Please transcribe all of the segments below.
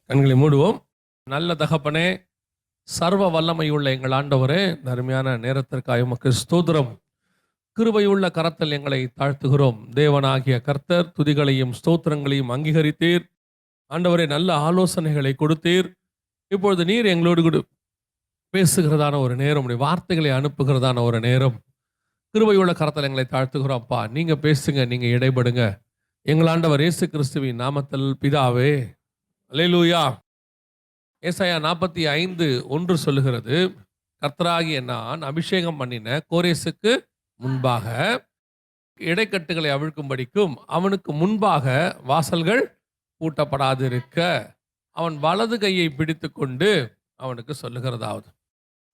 கண்களை மூடுவோம். நல்ல தகப்பனே, சர்வ வல்லமையுள்ள எங்கள் ஆண்டவரே, இந்த அருமையான நேரத்திற்காக உமக்கு ஸ்தோத்திரம். கிருபையுள்ள கரத்தில் எங்களை தாழ்த்துகிறோம். தேவனாகிய கர்த்தர் துதிகளையும் ஸ்தோத்திரங்களையும் அங்கீகரித்தீர். ஆண்டவரே, நல்ல ஆலோசனைகளை கொடுத்தீர். இப்பொழுது நீர் எங்களோடு கூட பேசுகிறதான ஒரு நேரம், உடைய வார்த்தைகளை அனுப்புகிறதான ஒரு நேரம். கிருபையுள்ள கரத்தில் எங்களை தாழ்த்துகிறோம். அப்பா, நீங்க பேசுங்க, நீங்க இடைபடுங்க. எங்கள் ஆண்டவர் இயேசு கிறிஸ்துவின் நாமத்தில் பிதாவே. அல்லேலூயா. ஏசாயா 45:1 சொல்லுகிறது, கர்த்தராகிய நான் அபிஷேகம் பண்ணின கோரேசுக்கு முன்பாக இடைக்கட்டுகளை அவிழ்க்கும்படிக்கும் அவனுக்கு முன்பாக வாசல்கள் பூட்டப்படாதிருக்க அவன் வலது கையை பிடித்து கொண்டு அவனுக்கு சொல்லுகிறதாவது.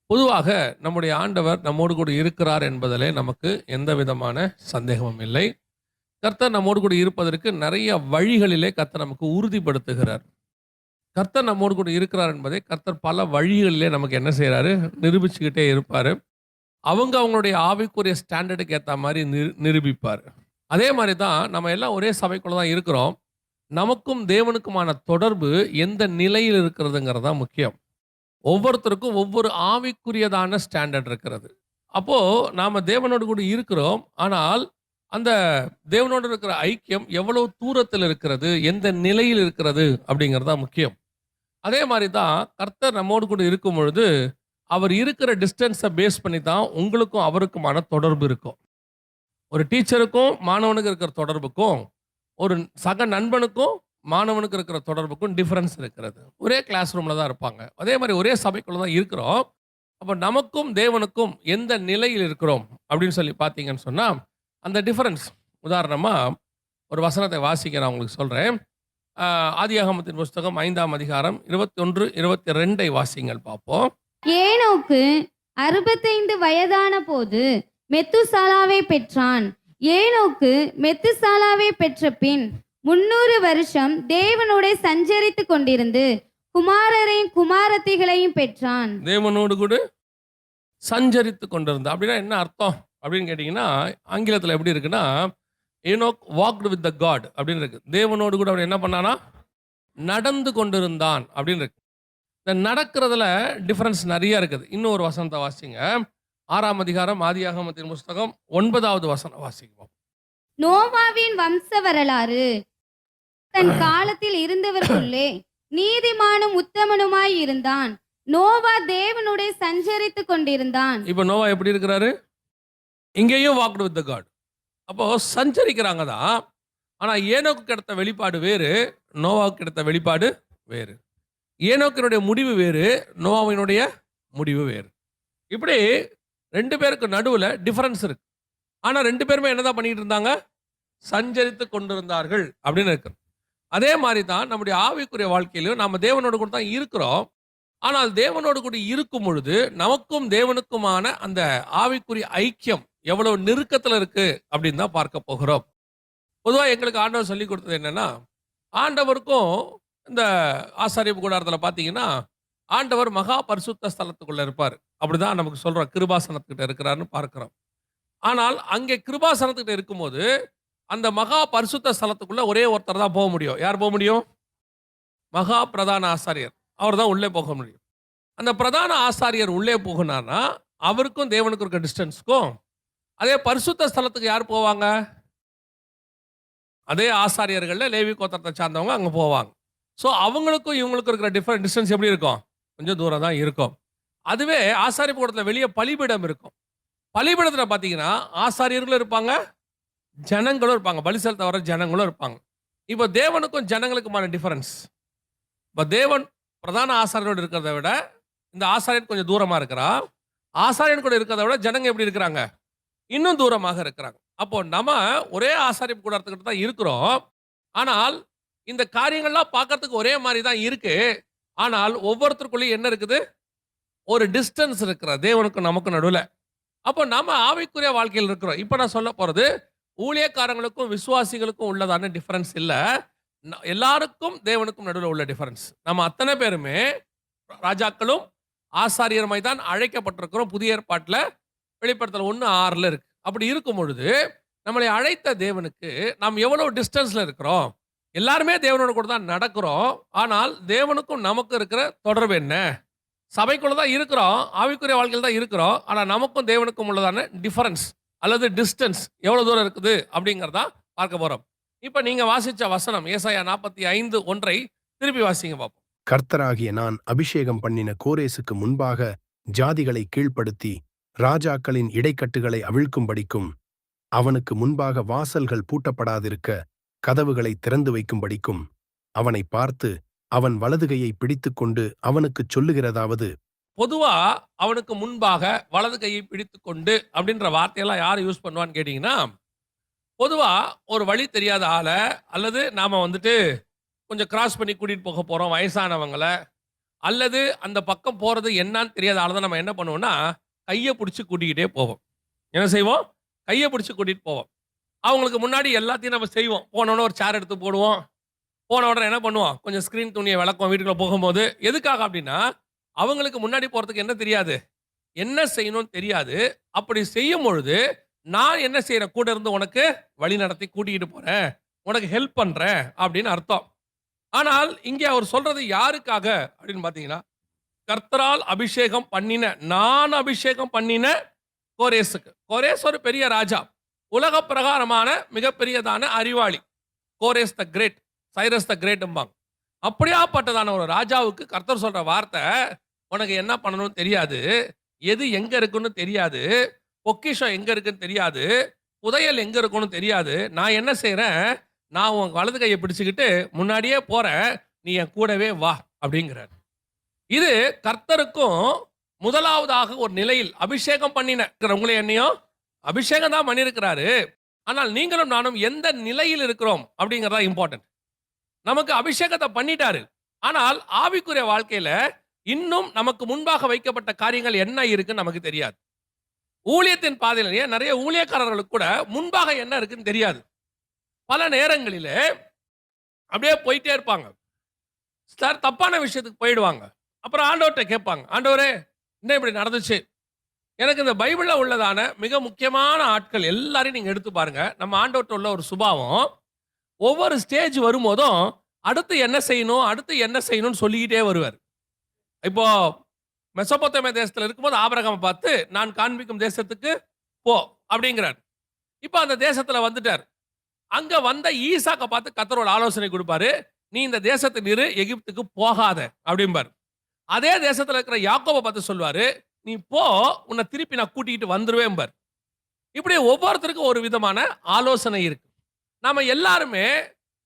பொதுவாக நம்முடைய ஆண்டவர் நம்மோடு கூட இருக்கிறார் என்பதிலே நமக்கு எந்த விதமான சந்தேகமும் இல்லை. கர்த்தர் நம்மோடு கூட இருப்பதற்கு நிறைய வழிகளிலே கர்த்தர் நமக்கு உறுதிப்படுத்துகிறார். கர்த்தர் நம்மோடு கூட இருக்கிறார் என்பதை கர்த்தர் பல வழிகளிலே நமக்கு என்ன செய்கிறாரு, நிரூபிச்சுக்கிட்டே இருப்பார். அவங்களுடைய ஆவிக்குரிய ஸ்டாண்டர்டுக்கு ஏற்ற மாதிரி நிரூபிப்பார். அதே மாதிரி தான் நம்ம எல்லாம் ஒரே சபைக்குள்ள தான் இருக்கிறோம். நமக்கும் தேவனுக்குமான தொடர்பு எந்த நிலையில் இருக்கிறதுங்கிறது தான் முக்கியம். ஒவ்வொருத்தருக்கும் ஒவ்வொரு ஆவிக்குரியதான ஸ்டாண்டர்ட் இருக்கிறது. அப்போ நாம தேவனோடு கூட இருக்கிறோம். ஆனால் அந்த தேவனோடு இருக்கிற ஐக்கியம் எவ்வளவு தூரத்தில் இருக்கிறது, எந்த நிலையில் இருக்கிறது அப்படிங்கிறது தான் முக்கியம். அதே மாதிரி தான் கர்த்தர் நம்மோடு கூட இருக்கும் பொழுது அவர் இருக்கிற டிஸ்டன்ஸை பேஸ் பண்ணி தான் உங்களுக்கும் அவருக்குமான தொடர்பு இருக்கும். ஒரு டீச்சருக்கும் மாணவனுக்கு இருக்கிற தொடர்புக்கும், ஒரு சக நண்பனுக்கும் மாணவனுக்கு இருக்கிற தொடர்புக்கும் டிஃபரன்ஸ் இருக்கிறது. ஒரே கிளாஸ் ரூமில் தான் இருப்பாங்க. அதே மாதிரி ஒரே சபைக்குள்ள தான் இருக்கிறோம். அப்போ நமக்கும் தேவனுக்கும் எந்த நிலையில் இருக்கிறோம் அப்படின்னு சொல்லி பார்த்தீங்கன்னு சொன்னால் அந்த டிஃபரன்ஸ். உதாரணமாக ஒரு வசனத்தை வாசிக்க நான் உங்களுக்கு சொல்கிறேன். ஆதியாகமத்தின் புஸ்தகம் 5ஆம் அதிகாரம் 21, 22 வாசிங்கள் பார்ப்போம். ஏனோக்கு 65 வயதான போது மெத்துசாலாவை பெற்றான். ஏனோக்கு மெத்துசாலாவை பெற்ற பின் 300 வருஷம் தேவனோட சஞ்சரித்து கொண்டிருந்து குமாரரையும் குமாரத்திகளையும் பெற்றான். தேவனோடு கூட சஞ்சரித்து கொண்டிருந்த அப்படின்னா என்ன அர்த்தம் அப்படின்னு கேட்டிங்கன்னா, ஆங்கிலத்தில் எப்படி இருக்குன்னா, Enoch walked with the God அப்படின்னு இருக்கு. தேவனோடு கூட அவர் என்ன பண்ணானா, நடந்து கொண்டிருந்தான் அப்படின்னு இருக்கு. இந்த நடக்கிறதுல டிஃபரன்ஸ் நிறைய இருக்குது. இன்னும் ஒரு வசனத்தை வாசிங்க. 6ஆம் அதிகாரம் ஆதியாகமத்தின் புஸ்தகம் 9வது வசனம் வாசிப்போம். நோவாவின் வம்ச வரலாறு. தன் காலத்தில் இருந்தவர்களுள்ளே நீதிமானும் உத்தமனுமாய் இருந்தான். நோவா தேவனுடைய சஞ்சரித்து கொண்டிருந்தான். இப்போ நோவா எப்படி இருக்கிறாரு? இங்கேயும் வாக்டு வித் த காட். அப்போ சஞ்சரிக்கிறாங்க தான். ஆனால் ஏனோக்கு கிடைத்த வெளிப்பாடு வேறு, நோவாவுக்கு கிடைத்த வெளிப்பாடு வேறு. ஏனோக்கினுடைய முடிவு வேறு, நோவாவினுடைய முடிவு வேறு. இப்படி 2 பேருக்கு நடுவில் டிஃபரன்ஸ் இருக்கு. ஆனால் 2 பேருமே என்னதான் பண்ணிட்டு இருந்தாங்க? சஞ்சரித்து கொண்டிருந்தார்கள் அப்படின்னு இருக்கு. அதே மாதிரி தான் நம்முடைய ஆவிக்குரிய வாழ்க்கையிலும் நம்ம தேவனோடு கூட தான் இருக்கிறோம். ஆனால் தேவனோடு கூட இருக்கும் பொழுது நமக்கும் தேவனுக்குமான அந்த ஆவிக்குரிய ஐக்கியம் எவ்வளவு நெருக்கத்தில் இருக்கு அப்படின்னு தான் பார்க்க போகிறோம். பொதுவாக எங்களுக்கு ஆண்டவர் சொல்லி கொடுத்தது என்னன்னா, ஆண்டவருக்கும் இந்த ஆசாரியப்பு கூடாரத்தில் பார்த்தீங்கன்னா, ஆண்டவர் மகா பரிசுத்த ஸ்தலத்துக்குள்ள இருப்பார். அப்படிதான் நமக்கு சொல்றோம், கிருபாசனத்துக்கிட்ட இருக்கிறாருன்னு பார்க்கிறோம். ஆனால் அங்கே கிருபாசனத்துக்கிட்ட இருக்கும்போது அந்த மகா பரிசுத்த ஸ்தலத்துக்குள்ள ஒரே ஒருத்தர் தான் போக முடியும். யார் போக முடியும்? மகா பிரதான ஆசாரியர். அவர் தான் உள்ளே போக முடியும். அந்த பிரதான ஆசாரியர் உள்ளே போகணும்னா அவருக்கும் தேவனுக்கும் இருக்க டிஸ்டன்ஸ்க்கும், அதே பரிசுத்த ஸ்தலத்துக்கு யார் போவாங்க? அதே ஆசாரியர்கள்ல லேவி கோத்திரத்தை சார்ந்தவங்க அங்கே போவாங்க. ஸோ அவங்களுக்கும் இவங்களுக்கும் இருக்கிற டிஸ்டன்ஸ் எப்படி இருக்கும்? கொஞ்சம் தூரம் தான் இருக்கும். அதுவே ஆசாரியப்பு கூடத்தில் வெளியே பலிபீடம் இருக்கும். பலிபீடத்தில் பார்த்தீங்கன்னா ஆசாரியர்களும் இருப்பாங்க, ஜனங்களும் இருப்பாங்க, பலி செலுத்த வர ஜனங்களும் இருப்பாங்க. இப்போ தேவனுக்கும் ஜனங்களுக்குமான டிஃபரன்ஸ். இப்போ தேவன் பிரதான ஆசாரியனோடு இருக்கிறத விட இந்த ஆசாரியன் கொஞ்சம் தூரமாக இருக்கிறான். ஆசாரியன் கூட இருக்கிறத விட ஜனங்க எப்படி இருக்கிறாங்க? இன்னும் தூரமாக இருக்கிறாங்க. அப்போ நம்ம ஒரே ஆசாரியப்பு கூடாரத்துக்கிட்ட தான் இருக்கிறோம். ஆனால் இந்த காரியங்கள்லாம் பார்க்கறதுக்கு ஒரே மாதிரி தான் இருக்கு. ஆனால் ஒவ்வொருத்தருக்குள்ளேயும் என்ன இருக்குது? ஒரு டிஸ்டன்ஸ் இருக்கிற தேவனுக்கும் நமக்கும் நடுவில். அப்போ நம்ம ஆவிக்குரிய வாழ்க்கையில் இருக்கிறோம். இப்போ நான் சொல்ல போறது ஊழியக்காரங்களுக்கும் விசுவாசிகளுக்கும் உள்ளதான டிஃபரன்ஸ் இல்லை, எல்லாருக்கும் தேவனுக்கும் நடுவில் உள்ள டிஃபரன்ஸ். நம்ம அத்தனை பேருமே ராஜாக்களும் ஆசாரியருமாய் தான் அழைக்கப்பட்டிருக்கிறோம். புதிய ஏற்பாட்டில் வெளிப்படுத்தல் 1:6 இருக்கு. அப்படி இருக்கும் பொழுது நம்மளை அழைத்த தேவனுக்கு நாம் எவ்வளவு டிஸ்டன்ஸ்ல இருக்கிறோம்? எல்லாருமே தேவனோட கூட தான் நடக்கிறோம். ஆனால் தேவனுக்கும் நமக்கும் இருக்கிற தொடர்பு என்ன? சபைக்குள்ள தான் இருக்கிறோம். ஆவிக்குரிய வாழ்க்கையில தான் இருக்கிறோம். ஆனா நமக்கும் தேவனுக்கும் உள்ளதான டிஃபரன்ஸ் அல்லது டிஸ்டன்ஸ் எவ்வளவு தூரம் இருக்குது அப்படிங்கிறத பார்க்க போறோம். இப்ப நீங்க வாசிச்ச வசனம் ஏசாயா 45:1 திருப்பி வாசிங்க பார்ப்போம். கர்த்தராகிய நான் அபிஷேகம் பண்ணின கோரேசுக்கு முன்பாக ஜாதிகளை கீழ்ப்படுத்தி ராஜாக்களின் இடைக்கட்டுகளை அவிழ்க்கும்படிக்கும் அவனுக்கு முன்பாக வாசல்கள் பூட்டப்படாதிருக்க கதவுகளை திறந்து வைக்கும்படிக்கும் அவனை பார்த்து அவன் வலதுகையை பிடித்துக்கொண்டு அவனுக்குச் சொல்லுகிறதாவது, பொதுவா அவனுக்கு முன்பாக வலது கையை பிடித்துக்கொண்டு அப்படின்ற வார்த்தையெல்லாம் யார் யூஸ் பண்ணுவான்னு கேட்டீங்கன்னா, பொதுவா ஒரு வழி தெரியாத ஆளை அல்லது நாம வந்துட்டு கொஞ்சம் கிராஸ் பண்ணி கூட்டிட்டு போக போறோம் வயசானவங்கள, அல்லது அந்த பக்கம் போறது என்னன்னு தெரியாத ஆளை தான் நம்ம என்ன பண்ணுவோம்னா கையை பிடிச்சி கூட்டிக்கிட்டே போவோம். என்ன செய்வோம்? கையை பிடிச்சி கூட்டிட்டு போவோம். அவங்களுக்கு முன்னாடி எல்லாத்தையும் நம்ம செய்வோம். போனோடனே ஒரு சேர் எடுத்து போடுவோம். போன உடனே என்ன பண்ணுவோம்? கொஞ்சம் ஸ்கிரீன் துணியை விளக்குவோம் வீட்டுக்குள்ள போகும்போது. எதுக்காக அப்படின்னா, அவங்களுக்கு முன்னாடி போறதுக்கு என்ன தெரியாது? என்ன செய்யணும்னு தெரியாது. அப்படி செய்யும் பொழுது, நான் என்ன செய்றேன்? கூட இருந்து உனக்கு வழி நடத்தி கூட்டிக்கிட்டு போறேன். உனக்கு ஹெல்ப் பண்றேன் அப்படின்னு அர்த்தம். ஆனால் இங்கே அவர் சொல்றது யாருக்காக அப்படின்னு பார்த்தீங்கன்னா, கர்த்தரால் அபிஷேகம் பண்ணின, நான் அபிஷேகம் பண்ணின கோரேசுக்கு. கோரேஸ் ஒரு பெரிய ராஜா. உலக பிரகாரமான மிகப்பெரியதான அறிவாளி. கோரேஸ் த கிரேட், சைரஸ் த கிரேட்ம்பாங்க. அப்படியாப்பட்டதான ஒரு ராஜாவுக்கு கர்த்தர் சொல்ற வார்த்தை, உனக்கு என்ன பண்ணணும்னு தெரியாது, எது எங்க இருக்குன்னு தெரியாது, பொக்கிஷம் எங்க இருக்குன்னு தெரியாது, புதையல் எங்க இருக்குன்னு தெரியாது. நான் என்ன செய்றேன்? நான் உன் வலது கையை பிடிச்சுக்கிட்டு முன்னாடியே போறேன், நீ என் கூடவே வா அப்படிங்கிறார். இது கர்த்தருக்கும் முதலாவதாக ஒரு நிலையில் அபிஷேகம் பண்ணின உங்களை என்னையும் அபிஷேகம் தான் பண்ணியிருக்கிறாரு. ஆனால் நீங்களும் நானும் எந்த நிலையில் இருக்கிறோம் அப்படிங்கிறதா இம்பார்ட்டன்ட். நமக்கு அபிஷேகத்தை பண்ணிட்டாரு. ஆனால் ஆவிக்குரிய வாழ்க்கையில இன்னும் நமக்கு முன்பாக வைக்கப்பட்ட காரியங்கள் என்ன இருக்குன்னு நமக்கு தெரியாது. ஊழியத்தின் பாதையிலேயே நிறைய ஊழியக்காரர்களுக்கு கூட முன்பாக என்ன இருக்குன்னு தெரியாது. பல நேரங்களிலே அப்படியே போயிட்டே இருப்பாங்க. சார் தப்பான விஷயத்துக்கு போயிடுவாங்க. அப்புறம் ஆண்டவர்கிட்ட கேட்பாங்க, ஆண்டவரே என்ன இப்படி நடந்துச்சு? எனக்கு இந்த பைபிள்ல உள்ளதான மிக முக்கியமான ஆட்கள் எல்லாரையும் நீங்க எடுத்து பாருங்க. நம்ம ஆண்டவர்கிட்ட உள்ள ஒரு சுபாவம், ஒவ்வொரு ஸ்டேஜ் வரும்போதும் அடுத்து என்ன செய்யணும், அடுத்து என்ன செய்யணும்னு சொல்லிக்கிட்டே வருவார். இப்போ மெசொப்பொத்தேமியா தேசத்துல இருக்கும்போது ஆபிரகாமை பார்த்து, நான் காண்பிக்கும் தேசத்துக்கு போ அப்படிங்கிறார். இப்போ அந்த தேசத்துல வந்துட்டார். அங்க வந்த ஈசாக்க பார்த்து கர்த்தர் ஒரு ஆலோசனை கொடுப்பாரு, நீ இந்த தேசத்தில் இரு, எகிப்துக்கு போகாத அப்படிம்பார். அதே தேசத்துல இருக்கிற யாக்கோபை பார்த்து சொல்வாரு, நீ போ, உன்னை திருப்பி நான் கூட்டிகிட்டு வந்துருவேன்பார். இப்படி ஒவ்வொருத்தருக்கும் ஒரு விதமான ஆலோசனை இருக்கு. நாம எல்லாருமே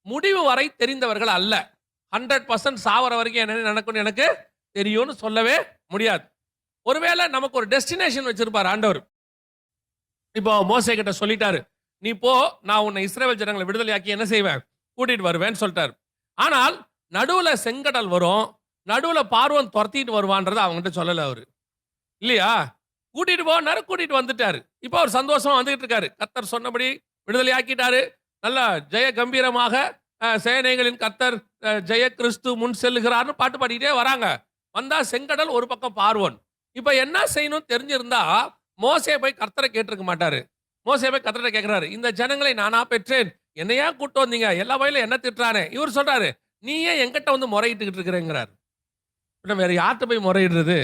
முடிவு வரை தெரிந்தவர்கள் அல்ல. 100% சாவர வரைக்கும் என்ன நடக்கும்னு எனக்கு தெரியும்னு சொல்லவே முடியாது. ஒருவேளை நமக்கு ஒரு டெஸ்டினேஷன் வச்சிருப்பார் ஆண்டவர். இப்போ மோசே கிட்ட சொல்லிட்டாரு, நீ போ, நான் உன்னை இஸ்ரவேல் ஜனங்களை விடுதலையாக்கி என்ன செய்வேன்? கூட்டிட்டு வருவேன்னு சொல்லிட்டாரு. ஆனால் நடுவுல செங்கடல் வரும், நடுவுல பார்வோன் துரத்திட்டு வருவான்றதை அவங்ககிட்ட சொல்லல அவரு. இல்லையா? கூட்டிட்டு போனாரு, கூட்டிட்டு வந்துட்டாரு. இப்போ அவர் சந்தோஷமா வந்துகிட்டு இருக்காரு. கர்த்தர் சொன்னபடி விடுதலையாக்கிட்டாரு. நல்ல ஜெய கம்பீரமாக சேனைகளின் கர்த்தர் ஜெய கிறிஸ்து முன் செல்லுகிறார்னு பாட்டு பாடிக்கிட்டே வராங்க. வந்தா செங்கடல், ஒரு பக்கம் பார்வோன். இப்போ என்ன செய்யணும்னு தெரிஞ்சிருந்தா மோசே போய் கர்த்தரை கேட்டிருக்க மாட்டாரு. மோசே போய் கர்த்தரை கேட்கிறாரு, இந்த ஜனங்களை நானா பெற்றேன், என்னையா கூட்டு வந்தீங்க, எல்லா வயலும் என்ன திட்டுறானே. இவர் சொல்றாரு, நீ ஏன் என்கிட்ட வந்து முறையிட்டுக்கிட்டு இருக்கிறேங்கிறார். வேற யார்கிட்ட போய் முறையிடுறது?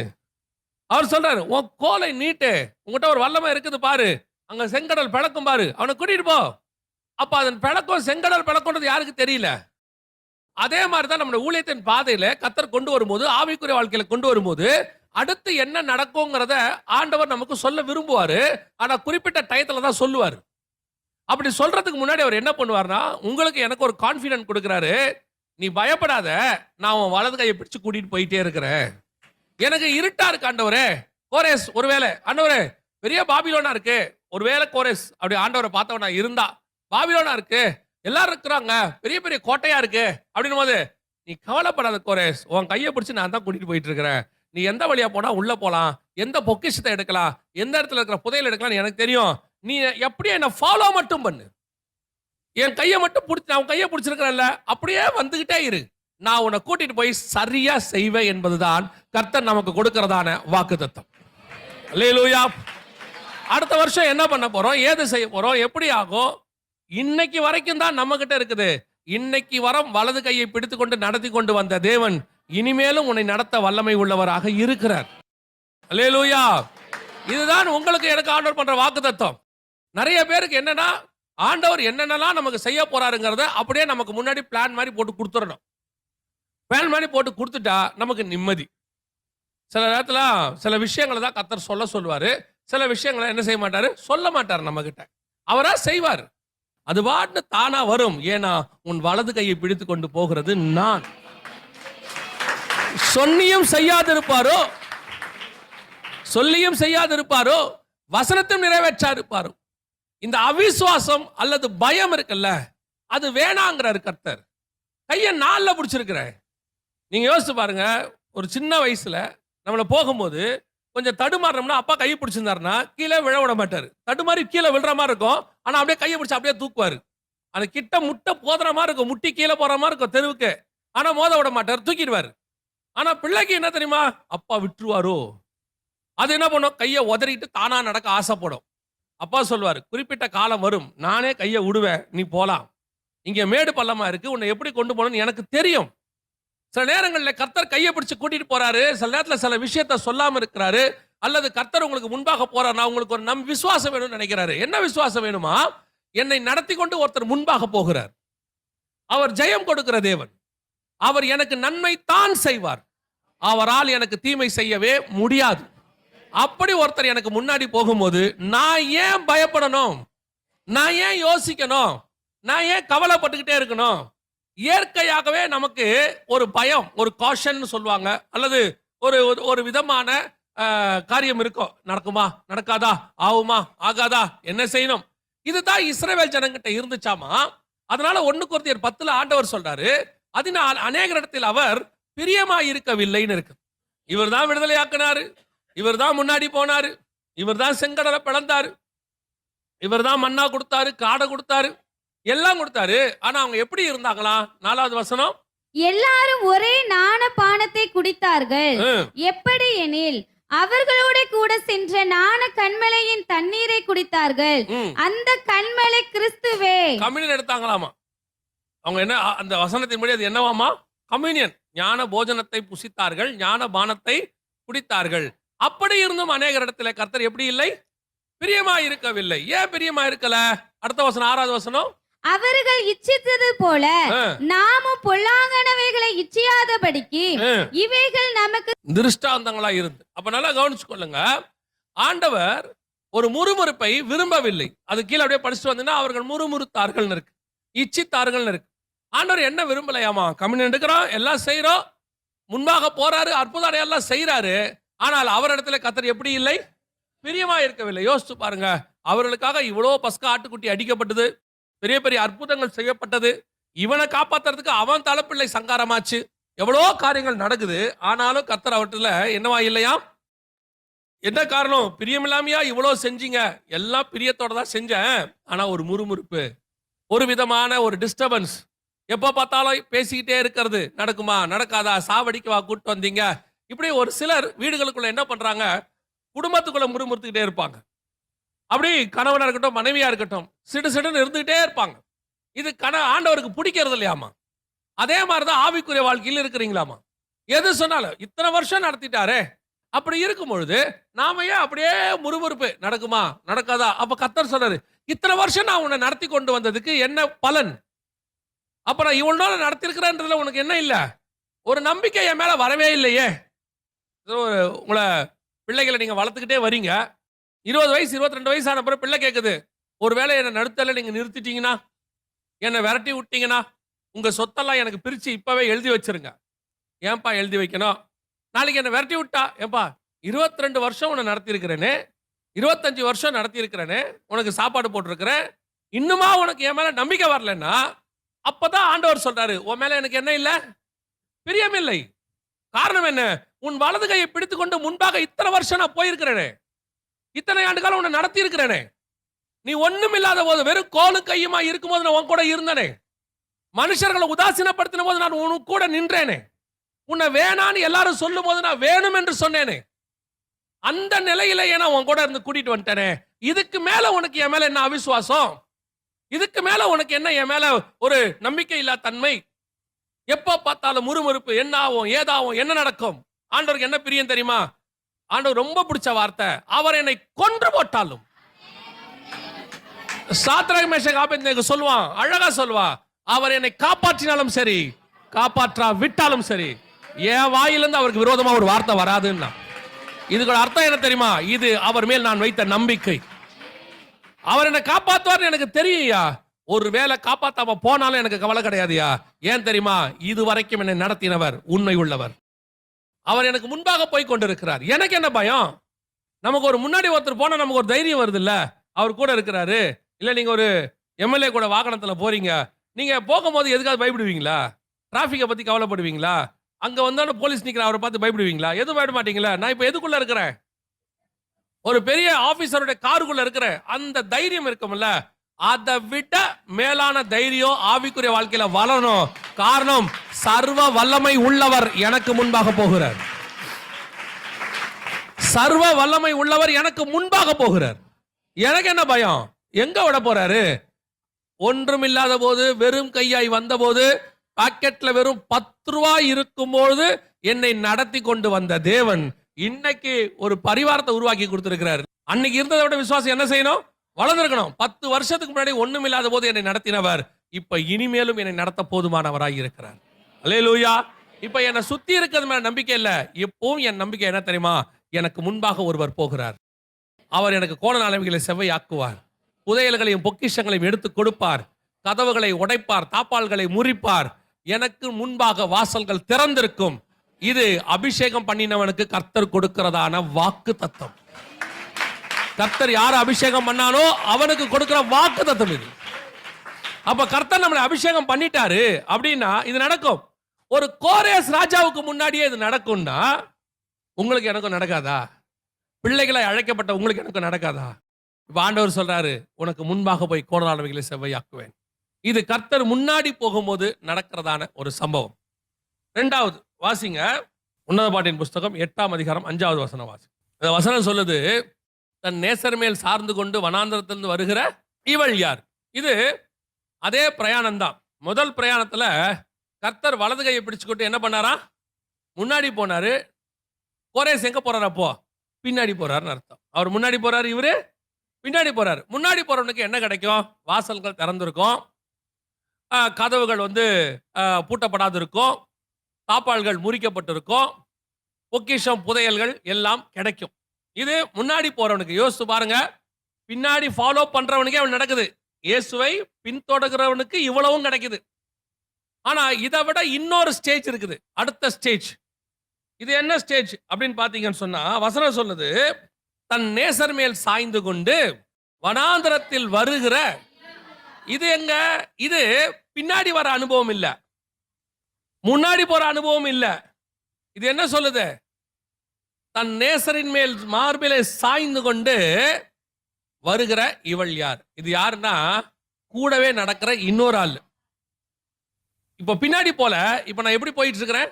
அவர் சொல்றாரு, உன் கோலை நீட்டு, உங்ககிட்ட ஒரு வல்லமை இருக்குது பாரு, அங்க செங்கடல் பிளக்கும் பாரு, அவனை கூட்டிட்டு போ. அப்ப அதன் பிளக்கும் செங்கடல் பிளக்கும்ன்றது யாருக்கு தெரியல. அதே மாதிரிதான் நம்முடைய ஊழியத்தின் பாதையில கர்த்தர் கொண்டு வரும்போது, ஆவிக்குரிய வாழ்க்கையில கொண்டு வரும்போது, அடுத்து என்ன நடக்கும்ங்கிறத ஆண்டவர் நமக்கு சொல்ல விரும்புவாரு. ஆனா குறிப்பிட்ட டயத்துல தான் சொல்லுவாரு. அப்படி சொல்றதுக்கு முன்னாடி அவர் என்ன பண்ணுவார்னா, உங்களுக்கு எனக்கு ஒரு கான்ஃபிடன்ட் கொடுக்கிறாரு. நீ பயப்படாத, நான் உன் வலது கையை பிடிச்சு கூட்டிட்டு போயிட்டே இருக்கிறேன். எனக்கு இருட்டா இருக்கு ஆண்டவரே. கோரேஸ் ஒருவேளை, ஆண்டவரே பெரிய பாபிலோனா இருக்கு, ஒருவேளை கோரேஸ் அப்படி ஆண்டவரை பார்த்தவனா இருந்தா, பாபிலோனா இருக்கு, எல்லாரும் இருக்கிறாங்க, பெரிய பெரிய கோட்டையா இருக்கு அப்படின்னும் போது, நீ கவலைப்படாத கோரேஸ், உன் கையை பிடிச்சு நான் தான் கூட்டிட்டு போயிட்டு இருக்கிறேன். நீ எந்த வழியா போனா உள்ள போலாம், எந்த பொக்கிஷத்தை எடுக்கலாம், எந்த இடத்துல இருக்கிற புதையல் எடுக்கலாம் எனக்கு தெரியும். நீ எப்படியே என்ன ஃபாலோ மட்டும் பண்ணு. என் கையை மட்டும் பிடிச்சி, நான் கையை பிடிச்சிருக்கிறேன்ல, அப்படியே வந்துகிட்டே இரு, நான் உன்னை கூட்டிட்டு போய் சரியா செய்வேன் என்பதுதான் கர்த்தர் நமக்கு கொடுக்கிறதான வாக்குத்தத்தம். அல்லேலூயா. அடுத்த வருஷம் என்ன பண்ண போறோம், ஏது செய்ய போறோம், எப்படி ஆகும், இன்னைக்கு வரைக்கும் தான் நம்ம கிட்ட இருக்குது. இன்னைக்கு வரம் வலது கையை பிடித்துக்கொண்டு நடத்தி கொண்டு வந்த தேவன் இனிமேலும் உன்னை நடத்த வல்லமை உள்ளவராக இருக்கிறார். அல்லேலூயா. இதுதான் உங்களுக்கு எனக்கு ஆண்டவர் பண்ற வாக்குத்தத்தம். நிறைய பேருக்கு என்னன்னா, ஆண்டவர் என்னென்னலாம் நமக்கு செய்ய போறாருங்கிறத அப்படியே நமக்கு முன்னாடி பிளான் மாதிரி போட்டு கொடுத்துடணும். பிளான் மாதிரி போட்டு கொடுத்துட்டா நமக்கு நிம்மதி. சில நேரத்தில் சில விஷயங்களை தான் கர்த்தர் சொல்லுவாரு, சில விஷயங்களை என்ன செய்ய மாட்டாரு, சொல்ல மாட்டார் நம்ம கிட்ட. அவரா செய்வார். அது பாட்டு தானா வரும். ஏன்னா உன் வலது கையை பிடித்து கொண்டு போகிறது நான். சொல்லியும் செய்யாதிருப்பாரோ, வசனத்தையும் நிறைவேற்றாதிருப்பாரோ. இந்த அவிசுவாசம் அல்லது பயம் இருக்குல்ல, அது வேணாங்கிறார் கர்த்தர். கையை நாள்ல பிடிச்சிருக்கிறேன். நீங்க யோசிச்சு பாருங்க, ஒரு சின்ன வயசுல நம்மள போகும்போது கொஞ்சம் தடுமாறோம்னா அப்பா கையை பிடிச்சிருந்தாருன்னா கீழே விழ விட மாட்டாரு. தடுமாறி கீழே விழுற மாதிரி இருக்கும், ஆனா அப்படியே கையை பிடிச்சி அப்படியே தூக்குவாரு. அது கிட்ட முட்டை போதுற மாதிரி இருக்கும், முட்டி கீழே போற மாதிரி இருக்கும் தெருவுக்கு, ஆனா மோத விட மாட்டார், தூக்கிடுவாரு. ஆனா பிள்ளைக்கு என்ன தெரியுமா, அப்பா விட்டுருவாரோ, அது என்ன பண்ணும், கையை உதறிட்டு தானா நடக்க ஆசைப்படும். அப்பா சொல்வாரு, குறிப்பிட்ட காலம் வரும், நானே கையை விடுவேன், நீ போலாம், இங்க மேடு பள்ளமா இருக்கு, உன்னை எப்படி கொண்டு போகணும்னு எனக்கு தெரியும். சில நேரங்களில் கர்த்தர் கையை பிடிச்சு கூட்டிட்டு போறாரு, சில நேரத்தில் சில விஷயத்த சொல்லாம இருக்கிறாரு, அல்லது கர்த்தர் உங்களுக்கு முன்பாக போறாருன்னா உங்களுக்கு ஒரு விசுவாசம் வேணும்னு நினைக்கிறாரு. என்ன விசுவாசம் வேணுமா, என்னை நடத்தி கொண்டு ஒருத்தர் முன்பாக போகிறார், அவர் ஜெயம் கொடுக்கிற தேவன், அவர் எனக்கு நன்மை தான் செய்வார், அவரால் எனக்கு தீமை செய்யவே முடியாது. அப்படி ஒருத்தர் எனக்கு முன்னாடி போகும்போது நான் ஏன் பயப்படணும், நான் ஏன் யோசிக்கணும், நான் ஏன் கவலைப்பட்டுக்கிட்டே இருக்கணும்? இயற்கையாகவே நமக்கு ஒரு பயம், ஒரு காஷன் சொல்லுவாங்க, அல்லது ஒரு ஒரு விதமான காரியம் இருக்கும். நடக்குமா, நடக்காதா, ஆகுமா, ஆகாதா, என்ன செய்யணும்? இதுதான் இஸ்ரவேல் ஜனங்கிட்ட இருந்துச்சாமா. அதனால 1 கொரிந்தியர் 10 ஆண்டவர் சொல்றாரு, அதனால் அநேக இடத்தில் அவர் பிரியமாய் இருக்கவில்லைன்னு இருக்கு. இவர் தான் விடுதலையாக்கினாரு, இவர் தான் முன்னாடி போனாரு, இவர் தான் செங்கடலை பிளந்தாரு, இவர் தான் மன்னா கொடுத்தாரு, காடை கொடுத்தாரு, எல்லாம் கொடுத்தாரு. ஆனா அவங்க எப்படி இருந்தாங்களா? 4வது வசனம், எல்லாரும் ஒரே ஞான பானத்தை குடித்தார்கள். எப்படி எனில் அவர்களோட கூட சென்ற ஞான கன்மலையின் தண்ணீரை குடித்தார்கள், அந்த கன்மலை கிறிஸ்துவே. கம்யூனியன் எடுத்தாங்களாமா. அவங்க என்ன, அந்த வசனத்தின்படி அது என்னவாமா, கம்யூனியன், ஞான போஜனத்தை புசித்தார்கள், ஞான பானத்தை குடித்தார்கள். அப்படி இருந்தும் அநேக இடத்துல கர்த்தர் எப்படி இல்லை, பிரியமா இருக்கவில்லை. ஏன் பிரியமா இருக்கல? அடுத்த வசனம் 6வது வசனம், அவர்கள் இச்சித்தது போல நாமும் பொல்லாங்கனவைகளை இச்சியாதபடிக்கு இவைகள் நமக்கு திருஷ்டாந்தங்களா இருந்து. அப்ப நல்லா கவனிச்சுக்கொள்ளுங்க, ஆண்டவர் ஒரு முறுமுறுப்பை விரும்பவில்லை. அது கீழே அப்படியே படிச்சுட்டு வந்தீங்கன்னா அவர்கள் முறுமுறுத்தார்கள் இருக்கு, இச்சித்தார்கள் இருக்கு. ஆண்டவர் என்ன விரும்பலையாமா, கம்யூனியன் எடுக்கிறோம், எல்லாம் செய்யறோம், முன்பாக போறாரு, அற்புதம் எல்லாம் செய்யறாரு, ஆனால் அவரிடத்துல கர்த்தர் எப்படி இல்லை, பிரியமா இருக்கவில்லை. யோசிச்சு பாருங்க, அவர்களுக்காக இவ்வளவு பஸ்கா ஆட்டுக்குட்டி அடிக்கப்பட்டது, பெரிய பெரிய அற்புதங்கள் செய்யப்பட்டது, இவனை காப்பாத்துறதுக்கு அவன் தலைப்பிள்ளை சங்காரமாச்சு, எவ்வளோ காரியங்கள் நடக்குது. ஆனாலும் கர்த்தர் அவற்றில் என்னவா இல்லையா? என்ன காரணம்? பிரியமில்லாமையா இவ்வளோ செஞ்சீங்க? எல்லாம் பிரியத்தோட தான் செஞ்சேன், ஆனா ஒரு முறுமுறுப்பு, ஒரு விதமான ஒரு டிஸ்டர்பன்ஸ், எப்போ பார்த்தாலும் பேசிக்கிட்டே இருக்கிறது, நடக்குமா, நடக்காதா, சாவடிக்கவா கூட்டு வந்தீங்க? இப்படி ஒரு சிலர் வீடுகளுக்குள்ள என்ன பண்றாங்க, குடும்பத்துக்குள்ள முறுமுறுத்துக்கிட்டே இருப்பாங்க. அப்படி கணவனா இருக்கட்டும், மனைவியா இருக்கட்டும், சிடுசிடுன்னு இருந்துகிட்டே இருப்பாங்க. இது ஆண்டவருக்கு பிடிக்கிறது இல்லையாமா. அதே மாதிரிதான் ஆவிக்குரிய வாழ்க்கையில் இருக்கிறீங்களாமா. எது சொன்னாலும் இத்தனை வருஷம் நடத்திட்டாரே, அப்படி இருக்கும் பொழுது நாம ஏன் அப்படியே முறுமுறுப்பு, நடக்குமா, நடக்காதா? அப்ப கர்த்தர் சொல்றாரு, இத்தனை வருஷம் நான் உன்னை நடத்தி கொண்டு வந்ததுக்கு என்ன பலன்? அப்ப நான் இவ்வளவு நாள் நடத்திருக்கிறேன்றதுல உனக்கு என்ன இல்ல, ஒரு நம்பிக்கை என் மேல வரவே இல்லையே. உங்களை பிள்ளைகளை நீங்க வளர்த்துக்கிட்டே வரீங்க, 20 வயசு 22 வயசு ஆன பிறகு பிள்ளை கேட்குது, ஒருவேளை என்னை நடுத்தல நீங்க நிறுத்திட்டீங்கன்னா, என்னை விரட்டி விட்டீங்கன்னா, உங்க சொத்தெல்லாம் எனக்கு பிரிச்சு இப்பவே எழுதி வச்சிருங்க. ஏன்பா எழுதி வைக்கணும்? நாளைக்கு என்னை விரட்டி விட்டா, ஏன்பா 22 வருஷம் உன்னை நடத்தியிருக்கிறேனே, 25 வருஷம் நடத்தியிருக்கிறேனே, உனக்கு சாப்பாடு போட்டிருக்கிறேன், இன்னுமா உனக்கு என் மேல நம்பிக்கை வரலன்னா, அப்பதான் ஆண்டவர் சொல்றாரு, உன் மேல எனக்கு என்ன இல்லை, பிரியம் இல்லை. காரணம் என்ன? உன் வலது கையை பிடித்துக்கொண்டு முன்பாக இத்தனை வருஷம் நான் போயிருக்கிறேனே, இத்தனை ஆண்டு காலம் உன்னை நடத்தி இருக்கிறேனே, நீ ஒண்ணும் இல்லாத போது வெறும் கோலும் கையுமா இருக்கும்போது நான் உன் கூட இருந்தனே, மனுஷர்களை உதாசீனப்படுத்தின போது நான் உன் கூட நின்றேனே, உன்னை வேணான்னு எல்லாரும் சொல்லும் போது நான் வேணும் என்று சொன்னேனே, அந்த நிலையிலேயே நான் உன் கூட இருந்து கூட்டிட்டு வந்துட்டேனே, இதுக்கு மேல உனக்கு என் மேல என்ன அவிசுவாசம்? இதுக்கு மேல உனக்கு என்ன என் மேல ஒரு நம்பிக்கை இல்லா தன்மை? எப்ப பார்த்தாலும் முறுமுறுப்பு, என்ன ஆகும், ஏதாகும், என்ன நடக்கும்? ஆண்டவருக்கு என்ன பிரியம் தெரியுமா? ஆண்டவர் ரொம்ப பிடிச்ச வார்த்தை, அவர் என்னை கொன்று போட்டாலும். சாத்ராக் மேஷாக் ஆபேத்நேகோ சொல்லுவான், அழகா சொல்லுவான், அவர் என்னை காப்பாற்றினாலும் சரி, காப்பாற்றா விட்டாலும் சரி, என் வாயிலிருந்து அவருக்கு விரோதமா ஒரு வார்த்தை வராதுன்னா. இதுக்கு அர்த்தம் என்ன தெரியுமா? இது அவர் மேல் நான் வைத்த நம்பிக்கை. அவர் என்னை காப்பாத்துவார்னு எனக்கு தெரியும்யா. ஒரு வேளை காப்பாத்தாம போனாலும் எனக்கு கவலை கிடையாதுயா. ஏன் தெரியுமா? இது வரைக்கும் என்னை நடத்தினவர் உண்மை உள்ளவர். அவர் எனக்கு முன்பாக போய் கொண்டிருக்கிறார். எனக்கு என்ன பயம்? நமக்கு ஒரு முன்னாடி ஒருத்தர் போனா நமக்கு ஒரு தைரியம் வருது இல்ல, அவர் கூட இருக்கிறாரு. இல்ல நீங்க ஒரு எம்எல்ஏ கூட வாகனத்துல போறீங்க, நீங்க போகும்போது எதுக்காவது பயப்படுவீங்களா? டிராபிக்கை பத்தி கவலைப்படுவீங்களா? அங்க வந்தாலும் போலீஸ் நிக்கிற அவரை பார்த்து பயப்படுவீங்களா? எதுவும் பயப்பட மாட்டீங்களா? நான் இப்ப எதுக்குள்ள இருக்கிறேன்? ஒரு பெரிய ஆபீசருடைய காருக்குள்ள இருக்கிறேன். அந்த தைரியம் இருக்கும்ல, அதை விட மேலான தைரியம் ஆவிக்குரிய வாழ்க்கையில வளரணும். காரணம், சர்வ வல்லமை உள்ளவர் எனக்கு முன்பாக போகிறார். சர்வ வல்லமை உள்ளவர் எனக்கு முன்பாக போகிறார். எனக்கு என்ன பயம்? எங்க விட போறாரு? ஒன்றும் இல்லாத போது, வெறும் கையாய் வந்த போது, பாக்கெட்ல வெறும் 10 ரூபாய் இருக்கும்போது என்னை நடத்தி கொண்டு வந்த தேவன் இன்னைக்கு ஒரு பரிவாரத்தை உருவாக்கி கொடுத்திருக்கிறார். அன்னைக்கு இருந்ததை விட விசுவாசம் என்ன செய்யணும்? வளர்ந்திருக்கணும். 10 வருஷத்துக்கு முன்னாடி ஒண்ணும் இல்லாத போது என்னை நடத்தினவர் இப்ப இனிமேலும் என்னை நடத்த போதுமானவராய் இருக்கிறார். அல்லேலூயா. இப்ப என்னை சுத்தி இருக்கிறது மேல நம்பிக்கை இல்ல, எப்பவும் என் நம்பிக்கை என்ன தெரியுமா? எனக்கு முன்பாக ஒருவர் போகிறார். அவர் எனக்கு கோணநாளவைகளை செவ்வையாக்குவார், புதையல்களையும் பொக்கிஷங்களையும் எடுத்து கொடுப்பார், கதவுகளை உடைப்பார், தாப்பால்களை முறிப்பார். எனக்கு முன்பாக வாசல்கள் திறந்திருக்கும். இது அபிஷேகம் பண்ணினவனுக்கு கர்த்தர் கொடுக்கிறதான வாக்கு தத்தம். கர்த்தர் யார் அபிஷேகம் பண்ணானோ அவனுக்கு கொடுக்கிற வாக்கு தத்தம் இது. அப்ப கர்த்தர் நம்மளை அபிஷேகம் பண்ணிட்டாரு அப்படின்னா இது நடக்கும். ஒரு கோரேஸ் ராஜாவுக்கு முன்னாடியே இது நடக்கும்னா உங்களுக்கு எனக்கும் நடக்காதா? பிள்ளைகளை அழைக்கப்பட்ட உங்களுக்கு எனக்கும் நடக்காதா? இப்ப ஆண்டவர் சொல்றாரு, உனக்கு முன்பாக போய் கோணலானவைகளை செவ்வையாக்குவேன். இது கர்த்தர் முன்னாடி போகும்போது நடக்கிறதான ஒரு சம்பவம். 2வது வாசிங்க, உன்னத பாட்டின் புஸ்தகம் 8ஆம் அதிகாரம் 5வது வசனம் வாசி. இந்த வசனம் சொல்லுது, தன் நேசர் மேல் சார்ந்து கொண்டு வனாந்தரத்திலிருந்து வருகிற இவள் யார்? இது அதே பிரயாணம் தான். முதல் பிரயாணத்துல கர்த்தர் வலது கையை பிடிச்சுக்கிட்டு என்ன பண்ணாரா? முன்னாடி போனாரு. கோரேஸ் எங்க போறாரு? அப்போ பின்னாடி போறாருன்னு அர்த்தம். அவர் முன்னாடி போறாரு, இவரு பின்னாடி போறாரு. முன்னாடி போறவனுக்கு என்ன கிடைக்கும்? வாசல்கள் திறந்திருக்கும், கதவுகள் பூட்டப்படாது இருக்கும், தாப்பால்கள் முறிக்கப்பட்டிருக்கும், பொக்கிஷம் புதையல்கள் எல்லாம் கிடைக்கும். இது முன்னாடி போறவனுக்கு. யோசிச்சு பாருங்க, பின்னாடி ஃபாலோ பண்றவனுக்கே அவன் நடக்குது. இயேசுவை பின்தொடர்கிறவனுக்கு இவ்வளவும் கிடைக்குது. ஆனா இதை விட இன்னொரு ஸ்டேஜ் இருக்குது, அடுத்த ஸ்டேஜ். இது என்ன ஸ்டேஜ் அப்படின்னு பாத்தீங்கன்னு சொன்னா, வசனம் சொல்லுது, தன் நேசர் மேல் சாய்ந்து கொண்டு வனாந்தரத்தில் வருகிற. இது எங்க? இது பின்னாடி வர அனுபவம் இல்ல, முன்னாடி போற அனுபவம் இல்ல. இது என்ன சொல்லுது? தன் நேசரின் மேல் மார்பிலே சாய்ந்து கொண்டு வருகிற இவள் யார்? இது யாருன்னா கூடவே நடக்கிற இன்னொரு ஆள். இப்ப பின்னாடி போல, இப்ப நான் எப்படி போயிட்டு இருக்கிறேன்?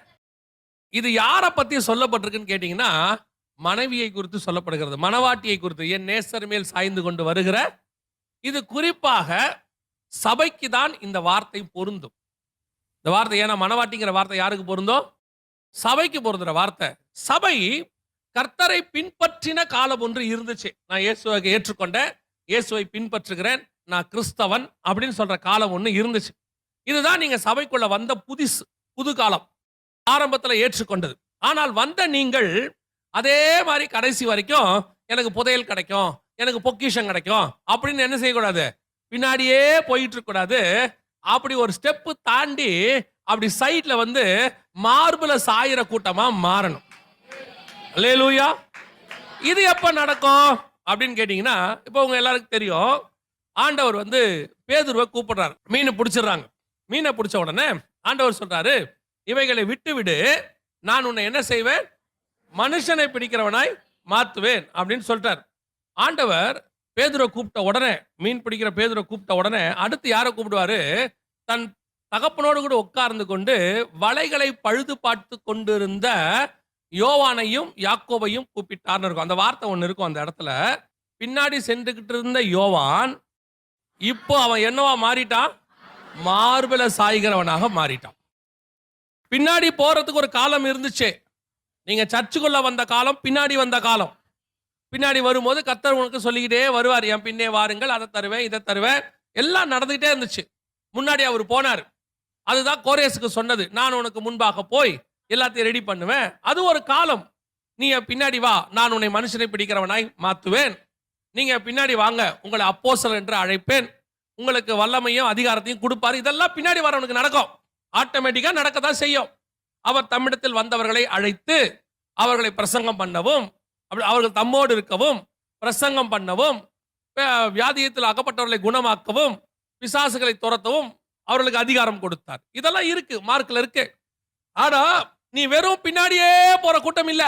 இது யாரை பத்தி சொல்லப்பட்டிருக்குன்னு கேட்டீங்கன்னா, மனைவியை குறித்து சொல்லப்படுகிறது, மணவாட்டியை குறித்து. என் நேசர் மேல் சாய்ந்து கொண்டு வருகிற. இது குறிப்பாக சபைக்கு தான் இந்த வார்த்தை பொருந்தும். இந்த வார்த்தை, ஏன்னா மணவாட்டிங்கிற வார்த்தை யாருக்கு பொருந்தும்? சபைக்கு பொருந்துற வார்த்தை. சபை கர்த்தரை பின்பற்றின காலம் ஒன்று இருந்துச்சு. நான் இயேசுவை ஏற்றுக்கொண்டேன், இயேசுவை பின்பற்றுகிறேன், நான் கிறிஸ்தவன் அப்படின்னு சொல்ற காலம் ஒன்று இருந்துச்சு. இதுதான் நீங்க சபைக்குள்ள வந்த புது காலம், ஆரம்பத்துல ஏற்றுக்கொண்டது. ஆனால் வந்த நீங்கள் அதே மாதிரி கடைசி வரைக்கும் எனக்கு புதையல் கிடைக்கும், எனக்கு பொக்கிஷம் கிடைக்கும் அப்படின்னு என்ன செய்யக்கூடாது? பின்னாடியே போயிட்டு இருக்க கூடாது. அப்படி ஒரு ஸ்டெப் தாண்டி அப்படி சைட்ல மார்புல சாயிர கூட்டமா மாறணும். அல்லேலூயா. இது எப்ப நடக்கும் அப்படின்னு கேட்டீங்கன்னா, இப்போ உங்க எல்லாருக்கும் தெரியும், ஆண்டவர் பேதுருவை கூப்பிடுறாரு. மீனை பிடிச்சிடுறாங்க. மீனை பிடிச்ச உடனே ஆண்டவர் சொல்றாரு, இவைகளை விட்டு விடு, நான் உன்னை என்ன செய்வேன்? மனுஷனை பிடிக்கிறவனாய் மாத்துவேன் அப்படின்னு சொல்லிட்டார். ஆண்டவர் பேதுரை கூப்பிட்ட உடனே, மீன் பிடிக்கிற பேதுரை கூப்பிட்ட உடனே அடுத்து யாரை கூப்பிடுவாரு? தன் தகப்பனோடு கூட உட்கார்ந்து கொண்டு வலைகளை பழுது பார்த்து கொண்டிருந்த யோவானையும் யாக்கோபையும் கூப்பிட்டார்னு இருக்கும். அந்த வார்த்தை ஒன்று இருக்கும் அந்த இடத்துல. பின்னாடி சென்றுகிட்டு இருந்த யோவான் இப்போ அவன் என்னவா மாறிட்டான்? மார்பில சாய்கிறவனாக மாறிட்டான். பின்னாடி போறதுக்கு ஒரு காலம் இருந்துச்சு. நீங்க சர்ச்சுக்குள்ள வந்த காலம், பின்னாடி வந்த காலம். பின்னாடி வரும்போது கர்த்தர் உனக்கு சொல்லிக்கிட்டே வருவார், என் பின்னே வாருங்கள், அதை தருவேன், இதை தருவேன், எல்லாம் நடந்துகிட்டே இருந்துச்சு. முன்னாடி அவர் போனார். அதுதான் கோரேசுக்கு சொன்னது, நான் உனக்கு முன்பாக போய் எல்லாத்தையும் ரெடி பண்ணுவேன். அது ஒரு காலம். நீ பின்னாடி வா, நான் உன்னை மனுஷனை பிடிக்கிறவனாய் மாத்துவேன். நீங்க பின்னாடி வாங்க, உங்களை அப்போஸ்தலர் என்று அழைப்பேன், உங்களுக்கு வல்லமையும் அதிகாரத்தையும் கொடுப்பாரு. இதெல்லாம் பின்னாடி வரவனுக்கு நடக்கும், ஆட்டோமேட்டிக்கா நடக்கதான் செய்யும். அவர் தம்மிடத்தில் வந்தவர்களை அழைத்து அவர்களை பிரசங்கம் பண்ணவும், அவர்கள் தம்மோடு இருக்கவும், பிரசங்கம் பண்ணவும், வியாதியத்தில் அகப்பட்டவர்களை குணமாக்கவும், பிசாசுகளை துரத்தவும் அவர்களுக்கு அதிகாரம் கொடுத்தார். இதெல்லாம் இருக்கு, மார்க்ல இருக்கு. ஆனா நீ வெறும் பின்னாடியே போற கூட்டம் இல்ல.